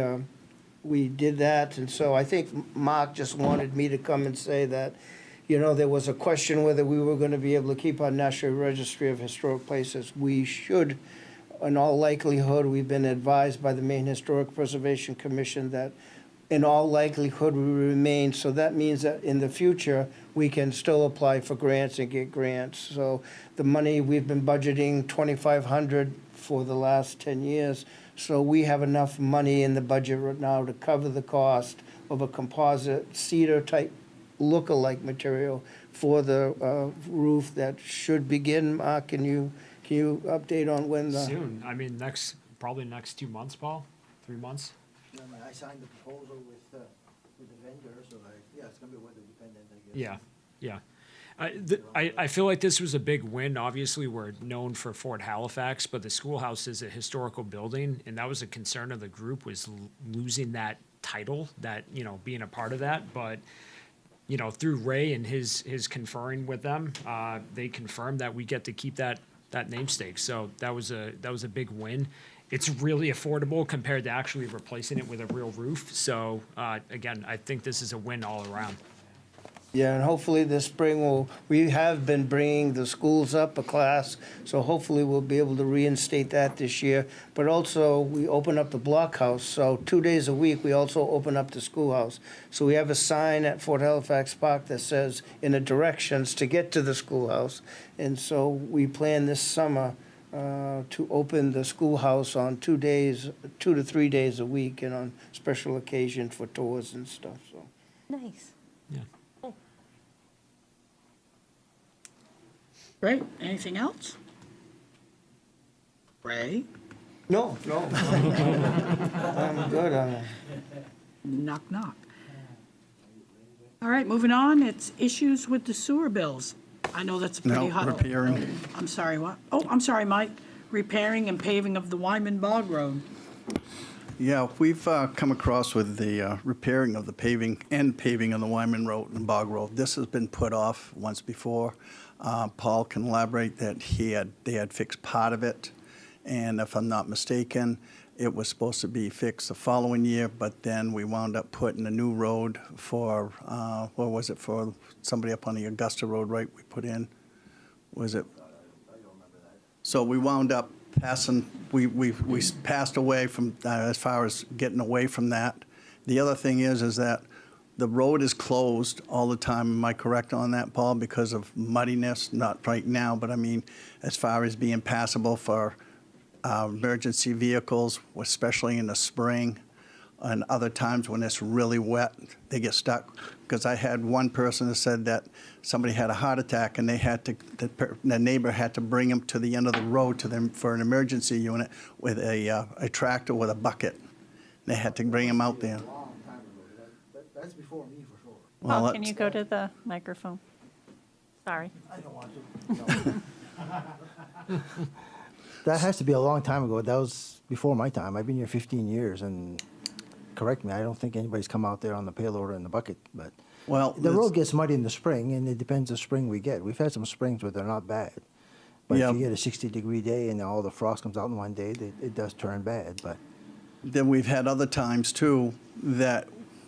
did that, and so I think Mark just wanted me to come and say that, there was a question whether we were going to be able to keep our National Registry of Historic Places. We should, in all likelihood, we've been advised by the Maine Historic Preservation Commission that in all likelihood we remain. So that means that in the future, we can still apply for grants and get grants. So the money, we've been budgeting $2,500 for the last 10 years. So we have enough money in the budget right now to cover the cost of a composite cedar-type look-alike material for the roof that should begin. Mark, can you update on when the... Soon. I mean, probably next 2 months, Paul? 3 months? I signed the proposal with the vendor, so it's gonna be weather dependent, I guess. Yeah. I feel like this was a big win. Obviously, we're known for Fort Halifax, but the schoolhouse is a historical building, and that was a concern of the group, was losing that title, that, being a part of that. But, through Ray and his conferring with them, they confirmed that we get to keep that namesake. So that was a big win. It's really affordable compared to actually replacing it with a real roof. So, again, I think this is a win all around. Yeah, and hopefully this spring we have been bringing the schools up a class, so hopefully we'll be able to reinstate that this year. But also, we open up the blockhouse, so 2 days a week, we also open up the schoolhouse. So we have a sign at Fort Halifax Park that says in the directions to get to the schoolhouse. And so we plan this summer to open the schoolhouse on 2 to 3 days a week, and on special occasion for tours and stuff, so. Nice. Great. Anything else? Ray? No. I'm good on it. Knock, knock. All right, moving on. It's issues with the sewer bills. I know that's a pretty No, hot. repairing. I'm sorry, what? Oh, I'm sorry, Mike. Repairing and paving of the Wyman Bog Road. Yeah, we've come across with the repairing of the paving on the Wyman Road and Bog Road. This has been put off once before. Paul can elaborate that they had fixed part of it, and if I'm not mistaken, it was supposed to be fixed the following year, but then we wound up putting a new road for, what was it, for somebody up on the Augusta Road, right, we put in? Was it? So we wound up passing, we passed away from, as far as getting away from that. The other thing is that the road is closed all the time. Am I correct on that, Paul? Because of muddiness, not right now, but I mean, as far as being passable for emergency vehicles, especially in the spring, and other times when it's really wet, they get stuck. Because I had one person that said that somebody had a heart attack and they had to, the neighbor had to bring him to the end of the road to them for an emergency unit with a tractor with a bucket. They had to bring him out there. That's before me, for sure. Well, Paul, can you go to the microphone? Sorry. I don't want to. That has to be a long time ago. That was before my time. I've been here 15 years, and correct me, I don't think anybody's come out there on the payloader and the bucket, but Well, the road gets muddy in the spring, and it depends the spring we get. We've had some springs where they're not bad, but Yeah. if you get a 60-degree day and all the frost comes out in one day, it does turn bad. But then we've had other times too that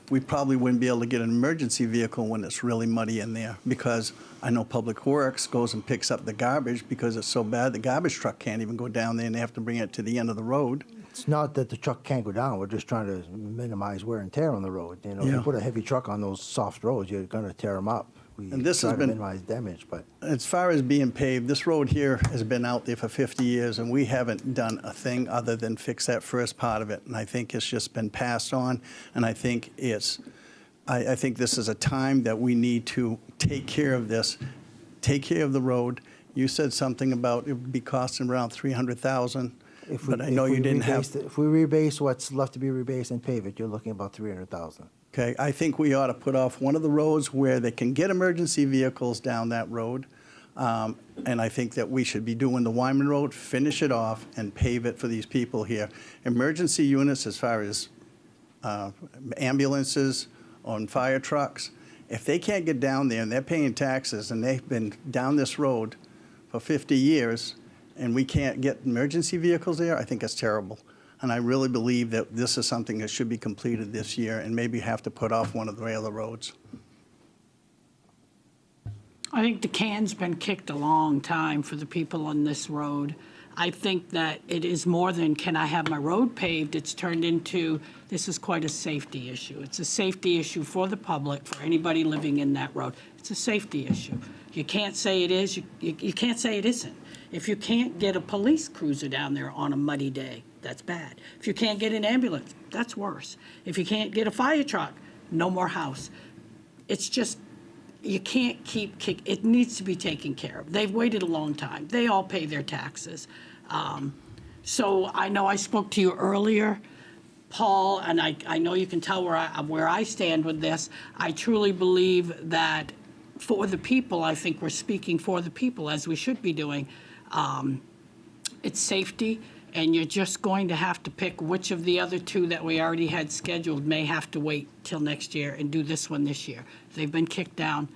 we probably wouldn't be able to get an emergency vehicle when it's really muddy in there, because I know Public Works goes and picks up the garbage because it's so bad the garbage truck can't even go down there and they have to bring it to the end of the road. it's not that the truck can't go down. We're just trying to minimize wear and tear on the road. You know, if Yeah. you put a heavy truck on those soft roads, you're going to tear them up. We And this try has to been- minimize damage, but As far as being paved, this road here has been out there for 50 years, and we haven't done a thing other than fix that first part of it. And I think it's just been passed on, and I think I think this is a time that we need to take care of this, take care of the road. You said something about it would be costing around $300,000, but I know you didn't have. If we rebase what's left to be rebased and pave it, you're looking about 300,000. Okay, I think we ought to put off one of the roads where they can get emergency vehicles down that road. And I think that we should be doing the Wyman Road, finish it off, and pave it for these people here. Emergency units, as far as ambulances on fire trucks, if they can't get down there and they're paying taxes and they've been down this road for 50 years and we can't get emergency vehicles there, I think that's terrible. And I really believe that this is something that should be completed this year and maybe have to put off one of the other roads. I think the can's been kicked a long time for the people on this road. I think that it is more than, can I have my road paved? It's turned into, this is quite a safety issue. It's a safety issue for the public, for anybody living in that road. It's a safety issue. You can't say it is, you can't say it isn't. If you can't get a police cruiser down there on a muddy day, that's bad. If you can't get an ambulance, that's worse. If you can't get a fire truck, no more house. It's just, you can't keep it needs to be taken care of. They've waited a long time. They all pay their taxes. So I know I spoke to you earlier, Paul, and I know you can tell where I stand with this. I truly believe that for the people, I think we're speaking for the people, as we should be doing. It's safety, and you're just going to have to pick which of the other two that we already had scheduled may have to wait till next year and do this one this year. They've been kicked down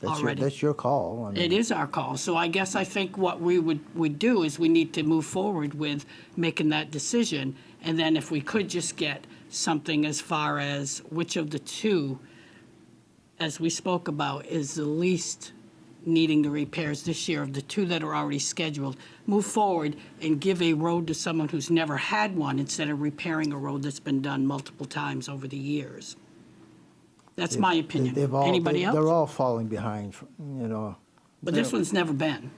already. That's your call. I mean, It is our call. So I guess I think what we would do is we need to move forward with making that decision. And then if we could just get something as far as which of the two, as we spoke about, is the least needing the repairs this year of the two that are already scheduled. Move forward and give a road to someone who's never had one instead of repairing a road that's been done multiple times over the years. That's my opinion. Anybody else? They're all falling behind, you know. But this one's never been.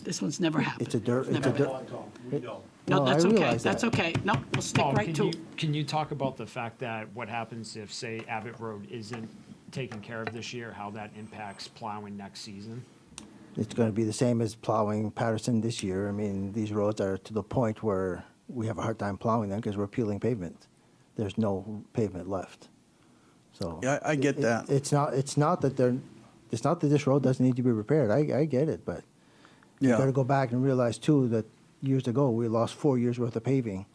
This one's never happened. It's a dirt, it's a Never dirt. been. No, No, I that's okay, realize that's that. okay. No, we'll stick Paul, right to it. can you talk about the fact that what happens if, say, Abbott Road isn't taken care of this year, how that impacts plowing next season? It's gonna be the same as plowing Patterson this year. I mean, these roads are to the point where we have a hard time plowing them because we're peeling pavement. There's no pavement left. So. Yeah, I get that. It's not that this road doesn't need to be repaired. I get it, but you Yeah. gotta go back and realize too that years ago, we lost 4 years worth of paving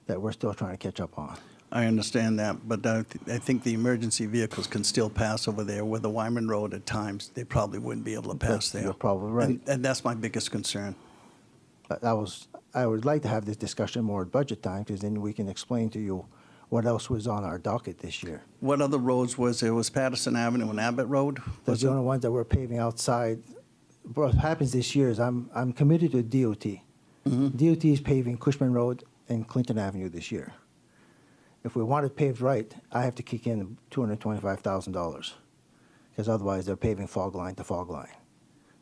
that we're still trying to catch up on. I understand that, but I think the emergency vehicles can still pass over there with the Wyman Road at times. They probably wouldn't be able to pass there. You're probably right. And that's my biggest concern. But I would like to have this discussion more at budget time, because then we can explain to you what else was on our docket this year. What other roads was there? Was Patterson Avenue and Abbott Road? Those Was are the it? only ones that we're paving outside. What happens this year is I'm committed to DOT. DOT is paving Cushman Road and Clinton Avenue this year. If we want it paved right, I have to kick in $225,000, because otherwise they're paving fog line to fog line.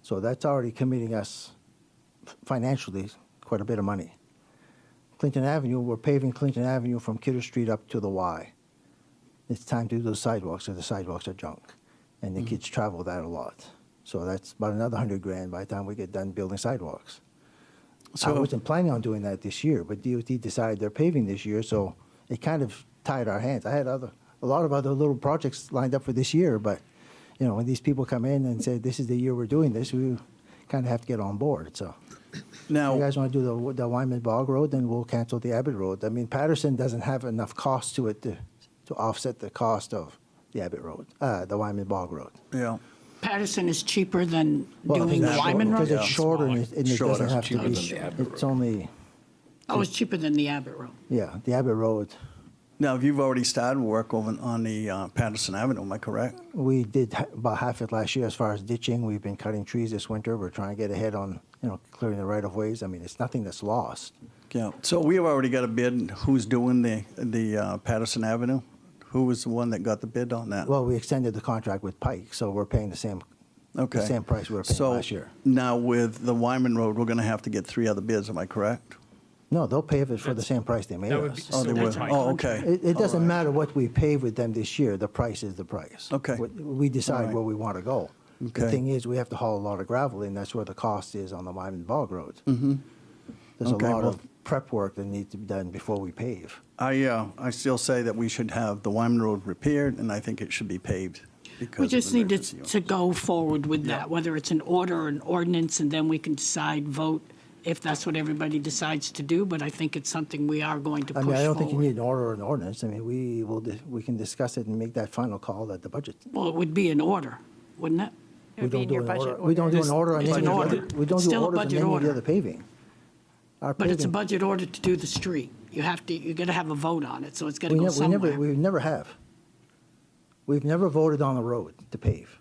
So that's already committing us financially quite a bit of money. Clinton Avenue, we're paving Clinton Avenue from Kidder Street up to the Y. It's time to do those sidewalks, or the sidewalks are junk, and the kids travel that a lot. So that's about another $100,000 by the time we get done building sidewalks. I wasn't planning on doing that this year, but DOT decided they're paving this year, so it kind of tied our hands. I had a lot of other little projects lined up for this year, but you know, when these people come in and say this is the year we're doing this, we kind of have to get on board. So, Now, if you guys want to do the Wyman Bog Road, then we'll cancel the Abbott Road. I mean, Patterson doesn't have enough cost to it to offset the cost of the Abbott Road, the Wyman Bog Road. yeah. Patterson is cheaper than Well, doing the it's Wyman because Road? it's shorter and it Shorter. doesn't have to Cheaper be. than the Abbott It's only Oh, it's cheaper than the Abbott Road. yeah, the Abbott Road. Now, you've already started work over on the Patterson Avenue, am I correct? We did about half it last year as far as ditching. We've been cutting trees this winter. We're trying to get ahead on, clearing the right of ways. I mean, it's nothing that's lost. Yeah. So we have already got a bid. Who's doing the Patterson Avenue? Who was the one that got the bid on that? Well, we extended the contract with Pike, so we're paying the same price we were paying last year. Now with the Wyman Road, we're going to have to get 3 other bids, am I correct? No, they'll pave it for the same price they made That would be- us. Oh, they So will. that's my Oh, okay. It doesn't matter what we pave with them this year. The price is the price. Okay. We decide All right. where we want to go. The Okay. thing is, we have to haul a lot of gravel in. That's where the cost is on the Wyman Bog Road. Mm-hmm. There's Okay, a lot well- of prep work that needs to be done before we pave. I still say that we should have the Wyman Road repaired, and I think it should be paved. because We of just need emergency to go forward with that, whether it's an order or an ordinance, and then we can decide, vote, if that's what everybody decides to do, but I think it's something we are going to I push mean, I don't forward. think you need an order or an ordinance. I mean, we can discuss it and make that final call at the budget. Well, it would be an order, wouldn't it? It would be in your budget We don't do an order on It's any an of the order. other, we don't do Still a orders on budget any of order. the other paving. Our But it's a paving- budget order to do the street. You gotta have a vote on it, so it's gotta we go never- we never- somewhere. We never have. We've never voted on the road to pave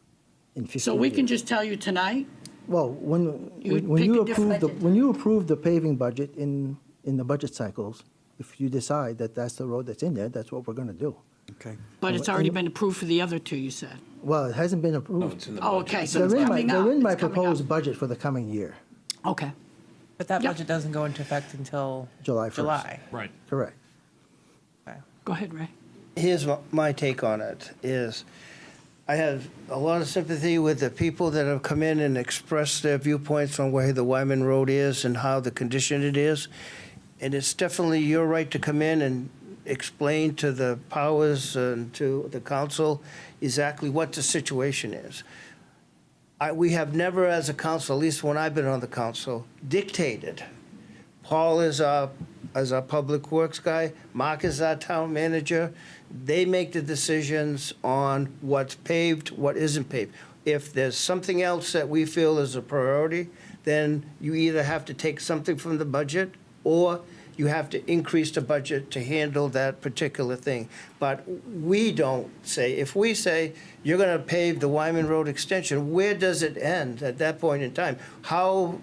in 15 So we can years. just tell you tonight, Well, when You when pick you a different approve the, budget. when you approve the paving budget in the budget cycles, if you decide that that's the road that's in there, that's what we're gonna do. Okay. but it's already been approved for the other two, you said. Well, it hasn't been approved. Oh, okay, so They're it's in my, coming up. they're in my It's coming up. proposed budget for the coming year, Okay. But that Yeah. budget doesn't go into effect until July 1st. July. Right. Correct. Go ahead, Ray. Here's my take on it, is I have a lot of sympathy with the people that have come in and expressed their viewpoints on where the Wyman Road is and how the condition it is. And it's definitely your right to come in and explain to the powers and to the council exactly what the situation is. We have never, as a council, at least when I've been on the council, dictated. Paul is our public works guy, Mark is our town manager. They make the decisions on what's paved, what isn't paved. If there's something else that we feel is a priority, then you either have to take something from the budget, or you have to increase the budget to handle that particular thing. But we don't say, if we say, you're gonna pave the Wyman Road extension, where does it end at that point in time? How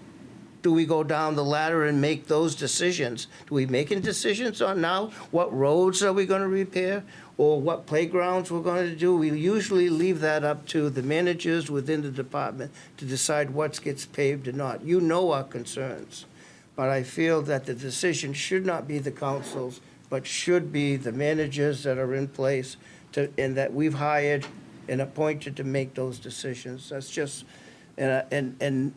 do we go down the ladder and make those decisions? Do we making decisions on now? What roads are we gonna repair? Or what playgrounds we're gonna do? We usually leave that up to the managers within the department to decide what gets paved or not. You know our concerns. But I feel that the decision should not be the council's, but should be the managers that are in place and that we've hired and appointed to make those decisions. That's just, and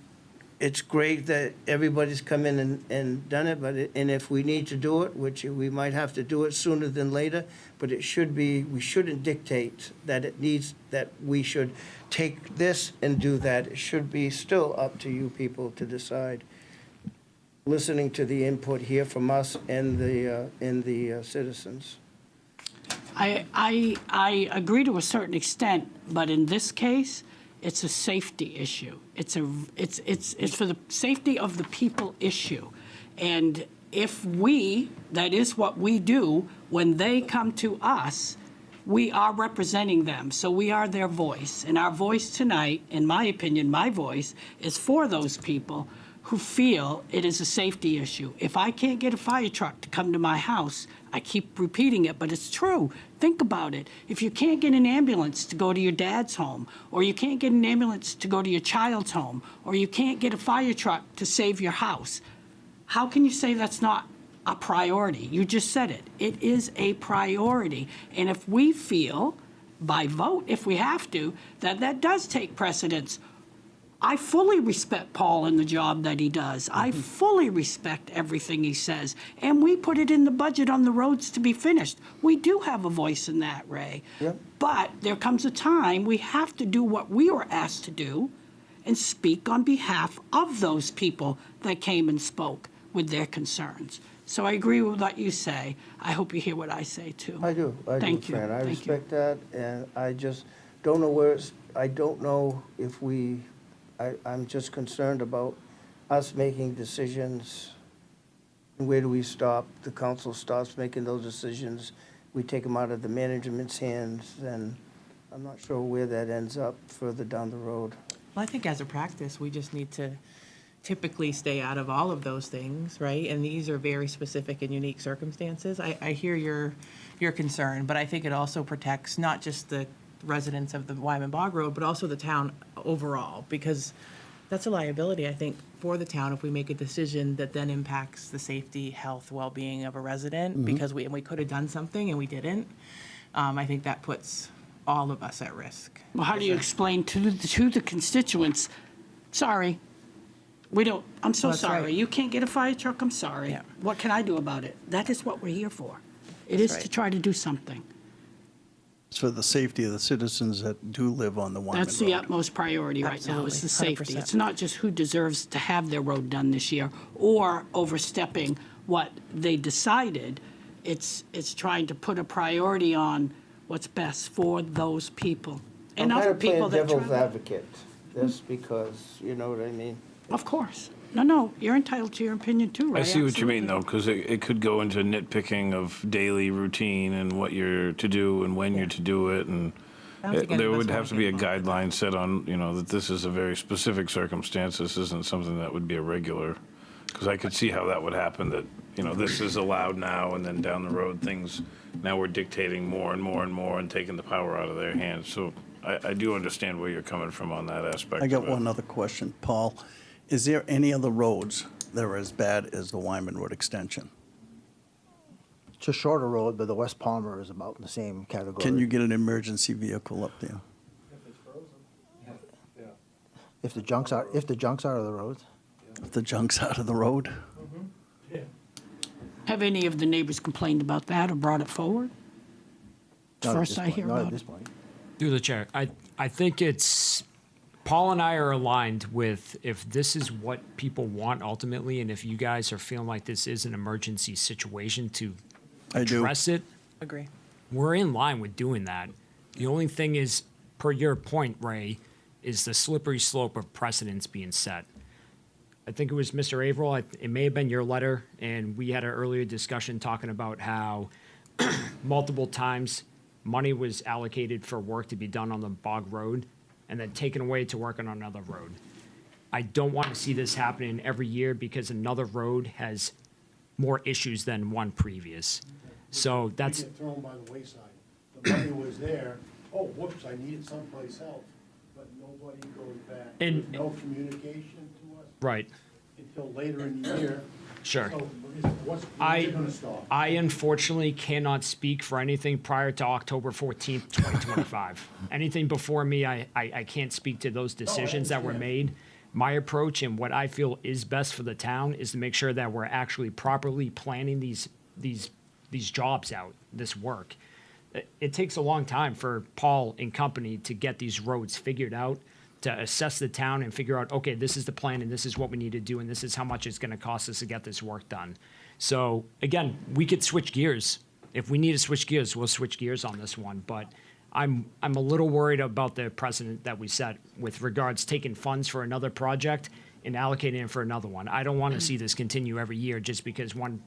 it's great that everybody's come in and done it, and if we need to do it, which we might have to do it sooner than later, but it should be, we shouldn't dictate that that we should take this and do that. It should be still up to you people to decide, listening to the input here from us and the citizens. I agree to a certain extent, but in this case, it's a safety issue. It's for the safety of the people issue. And if that is what we do, when they come to us, we are representing them. So we are their voice. And our voice tonight, in my opinion, my voice, is for those people who feel it is a safety issue. If I can't get a fire truck to come to my house, I keep repeating it, but it's true. Think about it. If you can't get an ambulance to go to your dad's home, or you can't get an ambulance to go to your child's home, or you can't get a fire truck to save your house, how can you say that's not a priority? You just said it. It is a priority. And if we feel, by vote, if we have to, that does take precedence, I fully respect Paul and the job that he does. I fully respect everything he says. And we put it in the budget on the roads to be finished. We do have a voice in that, Ray. Yep. But there comes a time we have to do what we were asked to do and speak on behalf of those people that came and spoke with their concerns. So I agree with what you say. I hope you hear what I say, too. I do, Thank you. Fran. I Thank you. respect that, and I just don't know I don't know if I'm just concerned about us making decisions. Where do we stop? The council stops making those decisions. We take them out of the management's hands, and I'm not sure where that ends up further down the road. Well, I think as a practice, we just need to typically stay out of all of those things, right? And these are very specific and unique circumstances. I hear your concern, but I think it also protects not just the residents of the Wyman Bog Road, but also the town overall, because that's a liability, I think, for the town if we make a decision that then impacts the safety, health, well-being of a resident, because we could have done something and we didn't. I think that puts all of us at risk. Well, how do you explain to the constituents, sorry, I'm so Well, that's sorry. right. You can't get a fire truck, I'm sorry. Yeah. What can I do about it? That is what we're here for. It is to right. try to do something. It's for the safety of the citizens that do live on the Wyman Road. That's the utmost priority right now, is the Absolutely, safety. 100%. It's not just who deserves to have their road done this year or overstepping what they decided. It's trying to put a priority on what's best for those people. And I'm kind other of playing people that devil's travel. advocate, just because, you know what I mean? Of course. No, you're entitled to your opinion too, Ray. I see what you mean, Absolutely. though, because it could go into nitpicking of daily routine and what you're to do and when you're to do it, and Sounds like there that's would what have I to be a think about it. guideline set on, that this is a very specific circumstance. This isn't something that would be a regular, because I could see how that would happen, that, this is allowed now, and then down the road, now we're dictating more and more and more and taking the power out of their hands. So I do understand where you're coming from on that aspect. I got of it. one other question. Paul, is there any other roads that are as bad as the Wyman Road extension? It's a shorter road, but the West Palmer is about in the same category. Can you get an emergency vehicle up there? If the junk's out of the road? If the junk's out of the road? Have any of the neighbors complained about that or brought it forward? Not at First this I point, hear not at about this it. point. Through the chair, I think Paul and I are aligned with if this is what people want ultimately, and if you guys are feeling like this is an emergency situation to I do. address it, Agree. we're in line with doing that. The only thing is, per your point, Ray, is the slippery slope of precedents being set. I think it was Mr. Averill, it may have been your letter, and we had an earlier discussion talking about how multiple times money was allocated for work to be done on the Bog Road and then taken away to work on another road. I don't want to see this happening every year because another road has more issues than one previous. So that's, We get thrown by the wayside. The money was there, oh, whoops, I need it someplace else, but nobody goes back. And- There's no communication to us right, until later in the year. sure. So what's it gonna stop? I unfortunately cannot speak for anything prior to October 14th, 2025. Anything before me, I can't speak to those decisions that were understand. made. My approach and what I feel is best for the town is to make sure that we're actually properly planning these jobs out, this work. It takes a long time for Paul and company to get these roads figured out, to assess the town and figure out, okay, this is the plan and this is what we need to do and this is how much it's gonna cost us to get this work done. So again, we could switch gears. If we need to switch gears, we'll switch gears on this one, but I'm a little worried about the precedent that we set with regards taking funds for another project and allocating it for another one. I don't want to see this continue every year just because one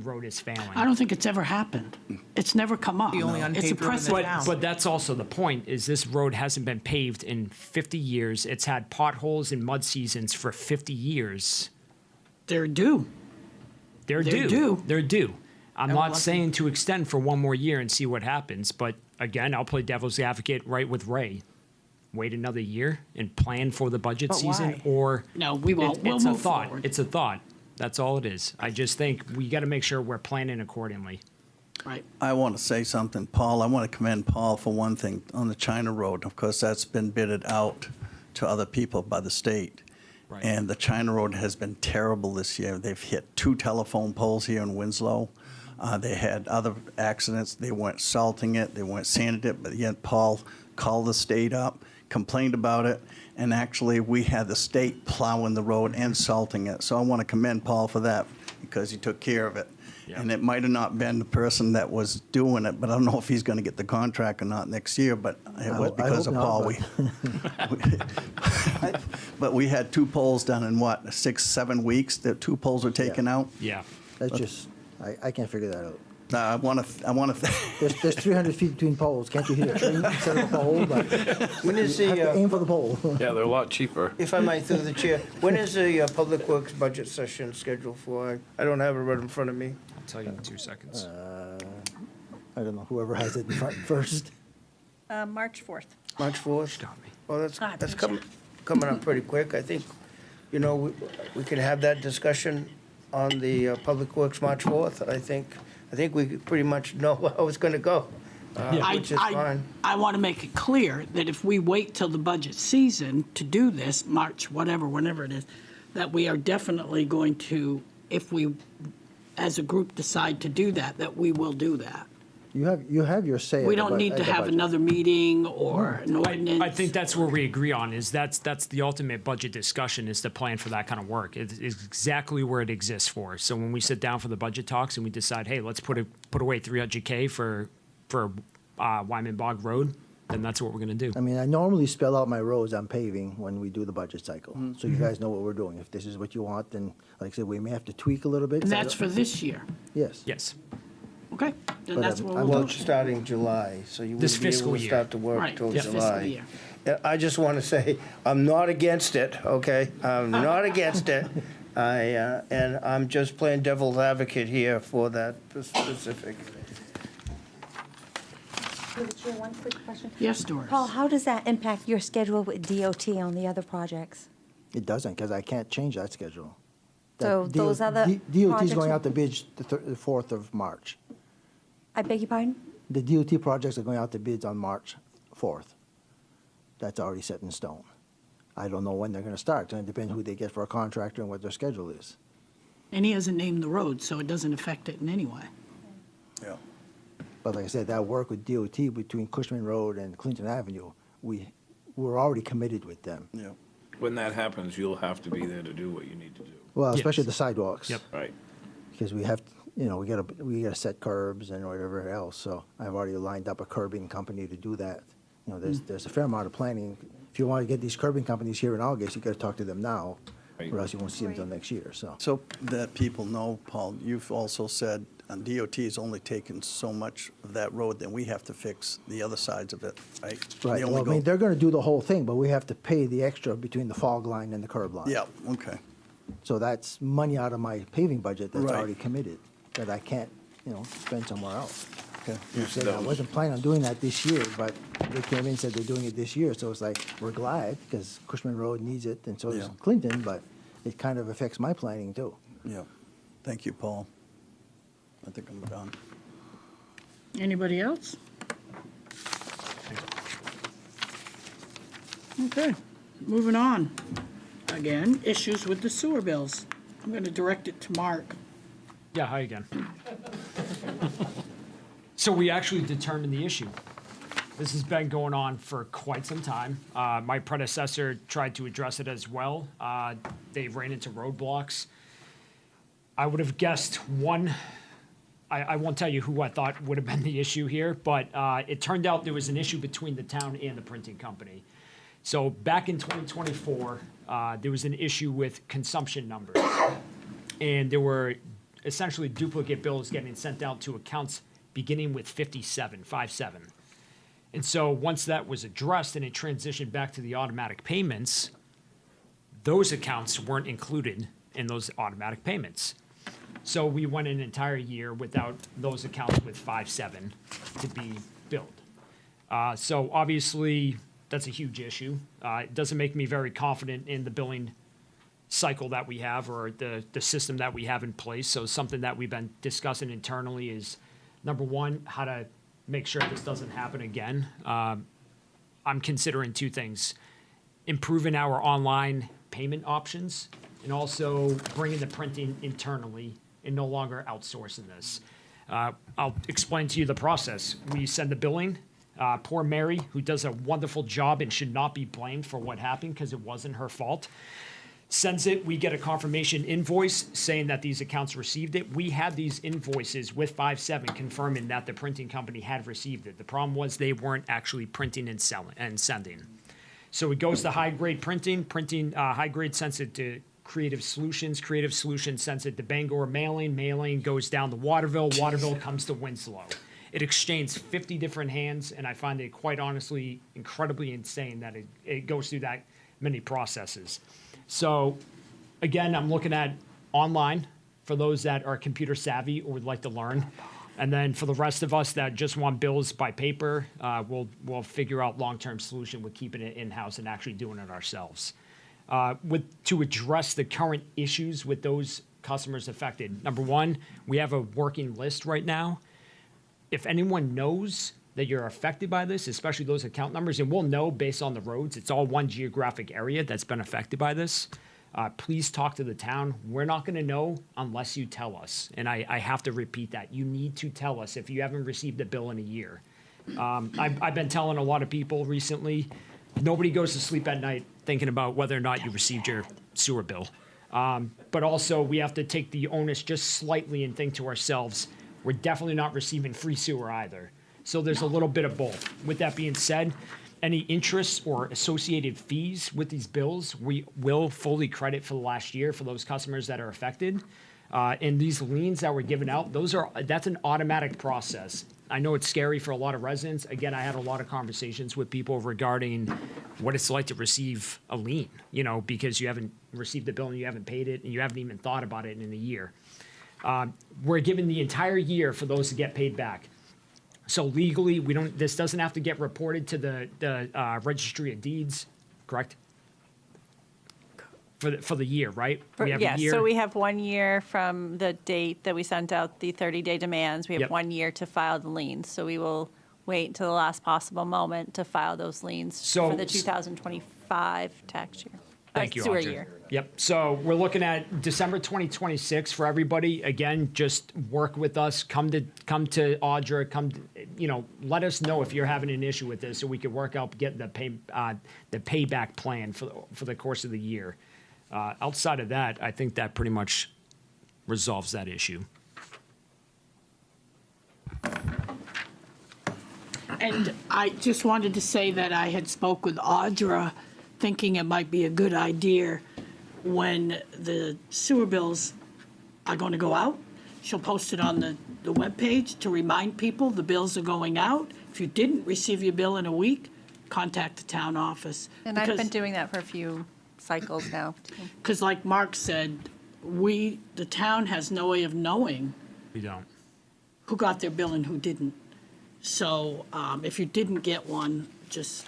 road is failing. I don't think it's ever happened. It's never come up. The only It's a unpaved road in the precedent. town. But that's also the point, is this road hasn't been paved in 50 years. It's had potholes and mud seasons for 50 years. They're due. They're They're due. due. They're due. I'm And we're not lucky. saying to extend for one more year and see what happens, but again, I'll play devil's advocate right with Ray. Wait another year and plan for the budget But season, why? or No, we won't. We'll it's a move thought. forward. It's a thought. That's all it is. I just think we got to make sure we're planning accordingly. Right. I want to say something, Paul. I want to commend Paul for one thing on the China Road. Of course, that's been bidded out to other people by the state. Right. And the China Road has been terrible this year. They've hit 2 telephone poles here in Winslow. They had other accidents. They weren't salting it. They weren't sanding it. But yet Paul called the state up, complained about it, and actually we had the state plowing the road and salting it. So I want to commend Paul for that because he took care of it. Yeah. And it might have not been the person that was doing it, but I don't know if he's going to get the contract or not next year, but it was I because hope of Paul. not, But we had 2 poles done in what, 6, 7 weeks? The 2 poles were taken out? Yeah. That's just, I can't figure that out. I want to, There's 300 feet between poles. Can't you hit a tree instead of a pole? But When is you have to the, aim for the pole. Yeah, they're a lot cheaper. if I might through the chair, when is the Public Works budget session scheduled for? I don't have it right in front of me. I'll tell you in 2 seconds. I don't know, whoever has it in front first. March 4th. March 4th? Got me. Well, that's Ah, coming up pretty quick. I think, we could have that discussion on the Public Works March 4th. I think we pretty much know how it's going to go, which is fine. I want to make it clear that if we wait till the budget season to do this, March, whatever, whenever it is, that we are definitely going to, if we, as a group, decide to do that, that we will do that. You have your say. We at the don't bu- need at to the have budget. another meeting or an ordinance. I think that's where we agree on, is that's the ultimate budget discussion, is to plan for that kind of work. It's exactly where it exists for. So when we sit down for the budget talks and we decide, hey, let's put away $300K for Wyman Bog Road, then that's what we're gonna do. I mean, I normally spell out my roads I'm paving when we do the budget cycle, so you guys know what we're doing. If this is what you want, then, like I said, we may have to tweak a little bit. And that's for this year. Yes. Yes. Okay, then But, that's what I we'll Well, do. it's starting July, so you This wouldn't be able fiscal to year. start to work Right, till this fiscal July. year. Yeah, I just want to say, I'm not against it, okay? I'm not against it. And I'm just playing devil's advocate here for that specific. Through the chair, one quick question. Yes, Doris. Paul, how does that impact your schedule with DOT on the other projects? It doesn't, because I can't change that schedule. So those other DOT's projects going will- out to bids the 4th of March. I beg your pardon? The DOT projects are going out to bids on March 4th. That's already set in stone. I don't know when they're going to start. It's going to depend who they get for a contractor and what their schedule is. And he hasn't named the road, so it doesn't affect it in any way. yeah. But like I said, that work with DOT between Cushman Road and Clinton Avenue, we're already committed with them. Yeah. When that happens, you'll have to be there to do what you need to do. Well, Yes. especially the sidewalks. Yep. Right. Because we have, we gotta set curbs and whatever else. So I've already lined up a curbing company to do that. There's a fair amount of planning. If you want to get these curbing companies here in August, you gotta talk to them now, or else you won't see them until next year, so. So that people know, Paul, you've also said DOT is only taken so much of that road, then we have to fix the other sides of it, right? They Right, only well, I go- mean, they're gonna do the whole thing, but we have to pay the extra between the fog line and the curb line. Yeah, okay. So that's money out of my paving budget that's Right. already committed, that I can't, spend somewhere else. Okay. You said I wasn't planning on doing that this year, but they came in and said they're doing it this year, so it's like, we're glad, because Cushman Road needs it, and so does Yeah. Clinton, but it kind of affects my planning too. Yeah. Thank you, Paul. I think I'm done. Anybody else? Okay, moving on. Again, issues with the sewer bills. I'm going to direct it to Mark. Yeah, hi again. So we actually determined the issue. This has been going on for quite some time. My predecessor tried to address it as well. They ran into roadblocks. I would have guessed one. I won't tell you who I thought would have been the issue here, but it turned out there was an issue between the town and the printing company. So back in 2024, there was an issue with consumption numbers. And there were essentially duplicate bills getting sent out to accounts beginning with 57. And so once that was addressed and it transitioned back to the automatic payments, those accounts weren't included in those automatic payments. So we went an entire year without those accounts with 57 to be billed. So obviously, that's a huge issue. It doesn't make me very confident in the billing cycle that we have or the system that we have in place. So something that we've been discussing internally is, number one, how to make sure this doesn't happen again. I'm considering two things: improving our online payment options and also bringing the printing internally and no longer outsourcing this. I'll explain to you the process. We send the billing. Poor Mary, who does a wonderful job and should not be blamed for what happened because it wasn't her fault, sends it. We get a confirmation invoice saying that these accounts received it. We had these invoices with 57 confirming that the printing company had received it. The problem was they weren't actually printing and selling and sending. So it goes to high grade printing. High grade sends it to Creative Solutions. Creative Solutions sends it to Bangor Mailing. Mailing goes down to Waterville. Waterville comes to Winslow. It exchanged 50 different hands, and I find it quite honestly incredibly insane that it goes through that many processes. So again, I'm looking at online for those that are computer savvy or would like to learn. And then for the rest of us that just want bills by paper, we'll figure out long-term solution with keeping it in-house and actually doing it ourselves. To address the current issues with those customers affected, number one, we have a working list right now. If anyone knows that you're affected by this, especially those account numbers, and we'll know based on the roads, it's all one geographic area that's been affected by this, please talk to the town. We're not going to know unless you tell us. And I have to repeat that. You need to tell us if you haven't received a bill in a year. I've been telling a lot of people recently, nobody goes to sleep at night thinking about whether or not you received your sewer bill. But also, we have to take the onus just slightly and think to ourselves, we're definitely not receiving free sewer either. So there's a little bit of both. With that being said, any interest or associated fees with these bills, we will fully credit for the last year for those customers that are affected. And these liens that were given out, that's an automatic process. I know it's scary for a lot of residents. Again, I had a lot of conversations with people regarding what it's like to receive a lien, because you haven't received the bill and you haven't paid it and you haven't even thought about it in a year. We're given the entire year for those to get paid back. So legally, this doesn't have to get reported to the Registry of Deeds, correct? For the year, right? We have a Yes, year. so we have 1 year from the date that we sent out the 30-day demands. We have Yep. 1 year to file the liens. So we will wait until the last possible moment to file those liens for the 2025 tax year. Thank you, Sewer Audrey. year. Yep. So we're looking at December 2026 for everybody. Again, just work with us. Come to Audra. Let us know if you're having an issue with this, so we can work out getting the payback plan for the course of the year. Outside of that, I think that pretty much resolves that issue. And I just wanted to say that I had spoke with Audra, thinking it might be a good idea when the sewer bills are going to go out, she'll post it on the webpage to remind people the bills are going out. If you didn't receive your bill in a week, contact the town office. And I've been doing that for a few cycles now. Because like Mark said, the town has no way of knowing We don't. who got their bill and who didn't. So if you didn't get one, just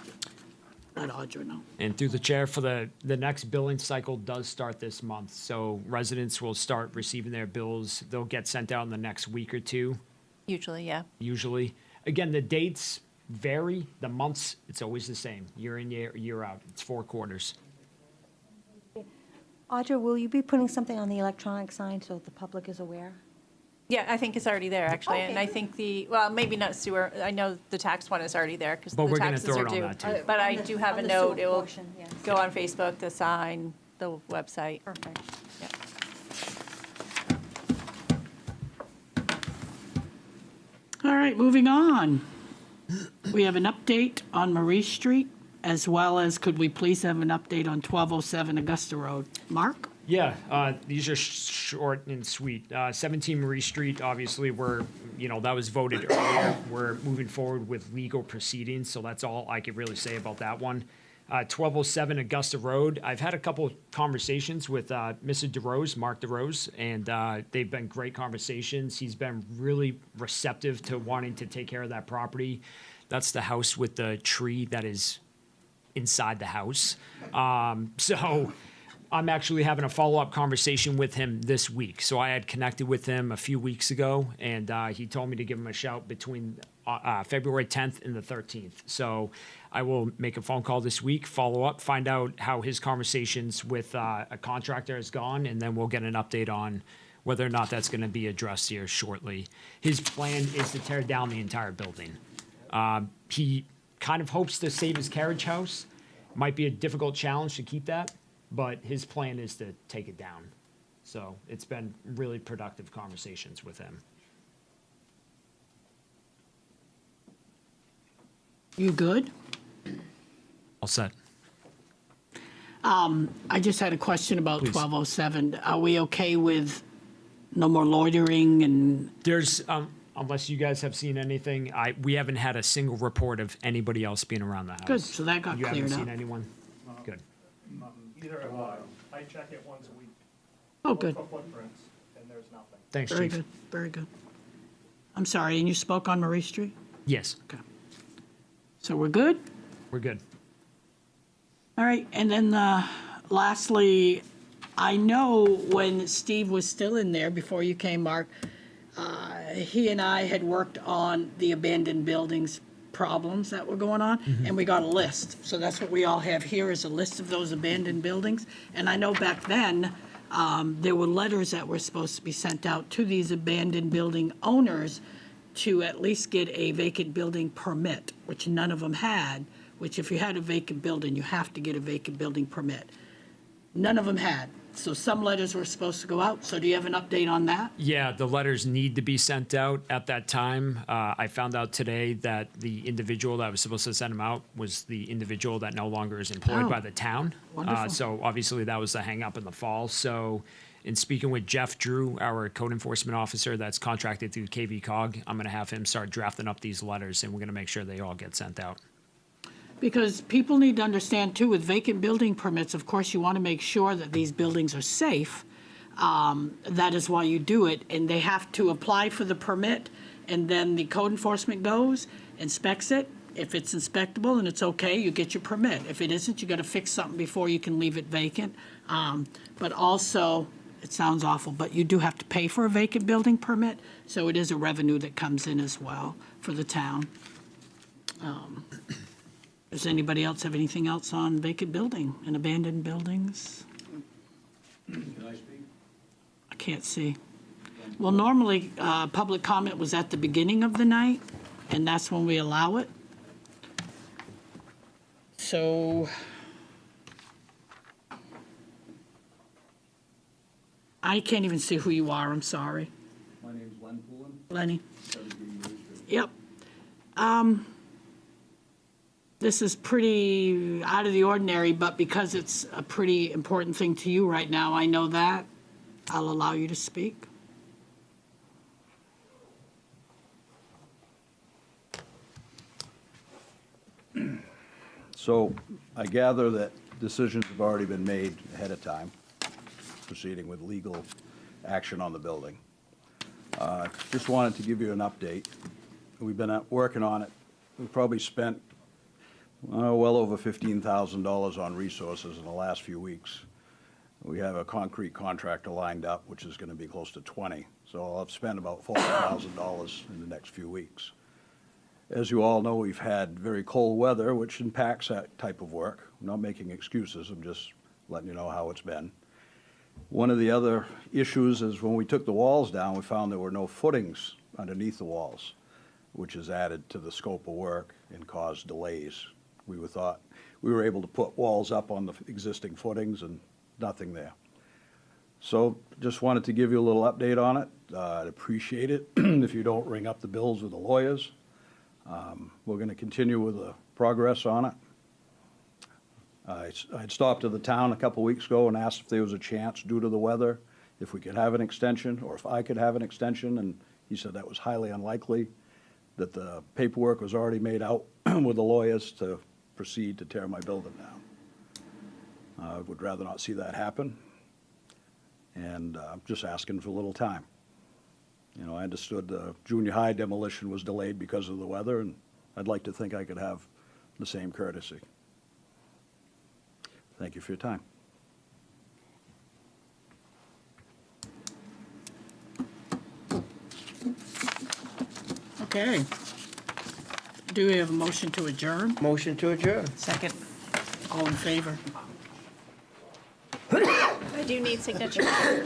let Audra know. And through the chair, for the next billing cycle does start this month. So residents will start receiving their bills. They'll get sent out in the next week or two, Usually, yeah. usually. Again, the dates vary. The months, it's always the same. Year in, year out. It's 4 quarters. Audra, will you be putting something on the electronic sign so the public is aware? Yeah, I think it's already there, actually. And Okay. I think well, maybe not sewer, I know the tax one is already there because But the we're gonna taxes throw are it on due. that, too. But I On the- do have a on the note. sewer It will portion, yes. go on Facebook, the sign, the website. Perfect. Yeah. All right, moving on. We have an update on Marie Street, as well as could we please have an update on 1207 Augusta Road? Mark? Yeah, these are short and sweet. 17 Marie Street, obviously, that was voted earlier. We're moving forward with legal proceedings, so that's all I could really say about that one. 1207 Augusta Road, I've had a couple conversations with Mr. DeRose, Mark DeRose, and they've been great conversations. He's been really receptive to wanting to take care of that property. That's the house with the tree that is inside the house. So I'm actually having a follow-up conversation with him this week. So I had connected with him a few weeks ago, and he told me to give him a shout between February 10th and the 13th. So I will make a phone call this week, follow up, find out how his conversations with a contractor has gone, and then we'll get an update on whether or not that's going to be addressed here shortly. His plan is to tear down the entire building. He kind of hopes to save his carriage house. Might be a difficult challenge to keep that, but his plan is to take it down. So it's been really productive conversations with him. You good? All set. I just had a question about Please. 1207. Are we okay with no more loitering and, There's, unless you guys have seen anything, we haven't had a single report of anybody else being around the house. good, so that got You haven't cleared seen up. anyone? Good. Either have I. I check it once a week. Oh, Look good, for footprints, and there's nothing. Thanks, very Chief. good, very good. I'm sorry, and you spoke on Marie Street? Yes, Okay. So we're good? we're good. All right, and then lastly, I know when Steve was still in there, before you came, Mark, he and I had worked on the abandoned buildings problems that were going on, and we got a list. So that's what we all have here, is a list of those abandoned buildings. And I know back then, there were letters that were supposed to be sent out to these abandoned building owners to at least get a vacant building permit, which none of them had, which if you had a vacant building, you have to get a vacant building permit. None of them had. So some letters were supposed to go out. So do you have an update on that? Yeah, the letters need to be sent out at that time. I found out today that the individual that was supposed to send them out was the individual that no longer is employed Oh, by the town. wonderful. So obviously that was the hang up in the fall. So in speaking with Jeff Drew, our code enforcement officer that's contracted through KV Cog, I'm going to have him start drafting up these letters, and we're going to make sure they all get sent out. Because people need to understand too, with vacant building permits, of course, you want to make sure that these buildings are safe. That is why you do it, and they have to apply for the permit, and then the code enforcement goes, inspects it. If it's inspectable and it's okay, you get your permit. If it isn't, you got to fix something before you can leave it vacant. But also, it sounds awful, but you do have to pay for a vacant building permit, so it is a revenue that comes in as well for the town. Does anybody else have anything else on vacant building and abandoned buildings? Can I speak? I can't see. Well, normally, public comment was at the beginning of the night, and that's when we allow it. So I can't even see who you are, I'm sorry. My name's Len Poulin, Lenny? 7 Green Street. Yep. This is pretty out of the ordinary, but because it's a pretty important thing to you right now, I know that, I'll allow you to speak. So I gather that decisions have already been made ahead of time, proceeding with legal action on the building. Just wanted to give you an update. We've been working on it. We've probably spent well over $15,000 on resources in the last few weeks. We have a concrete contractor lined up, which is going to be close to 20. So I'll have spent about $40,000 in the next few weeks. As you all know, we've had very cold weather, which impacts that type of work. I'm not making excuses, I'm just letting you know how it's been. One of the other issues is when we took the walls down, we found there were no footings underneath the walls, which has added to the scope of work and caused delays. We were able to put walls up on the existing footings and nothing there. So just wanted to give you a little update on it. I'd appreciate it if you don't ring up the bills with the lawyers. We're going to continue with the progress on it. I'd stopped to the town a couple weeks ago and asked if there was a chance, due to the weather, if we could have an extension, or if I could have an extension, and he said that was highly unlikely, that the paperwork was already made out with the lawyers to proceed to tear my building down. I would rather not see that happen, and I'm just asking for a little time. You know, I understood the junior high demolition was delayed because of the weather, and I'd like to think I could have the same courtesy. Thank you for your time. Okay. Do we have a motion to adjourn? Motion to adjourn. Second. All in favor? I do need signatures.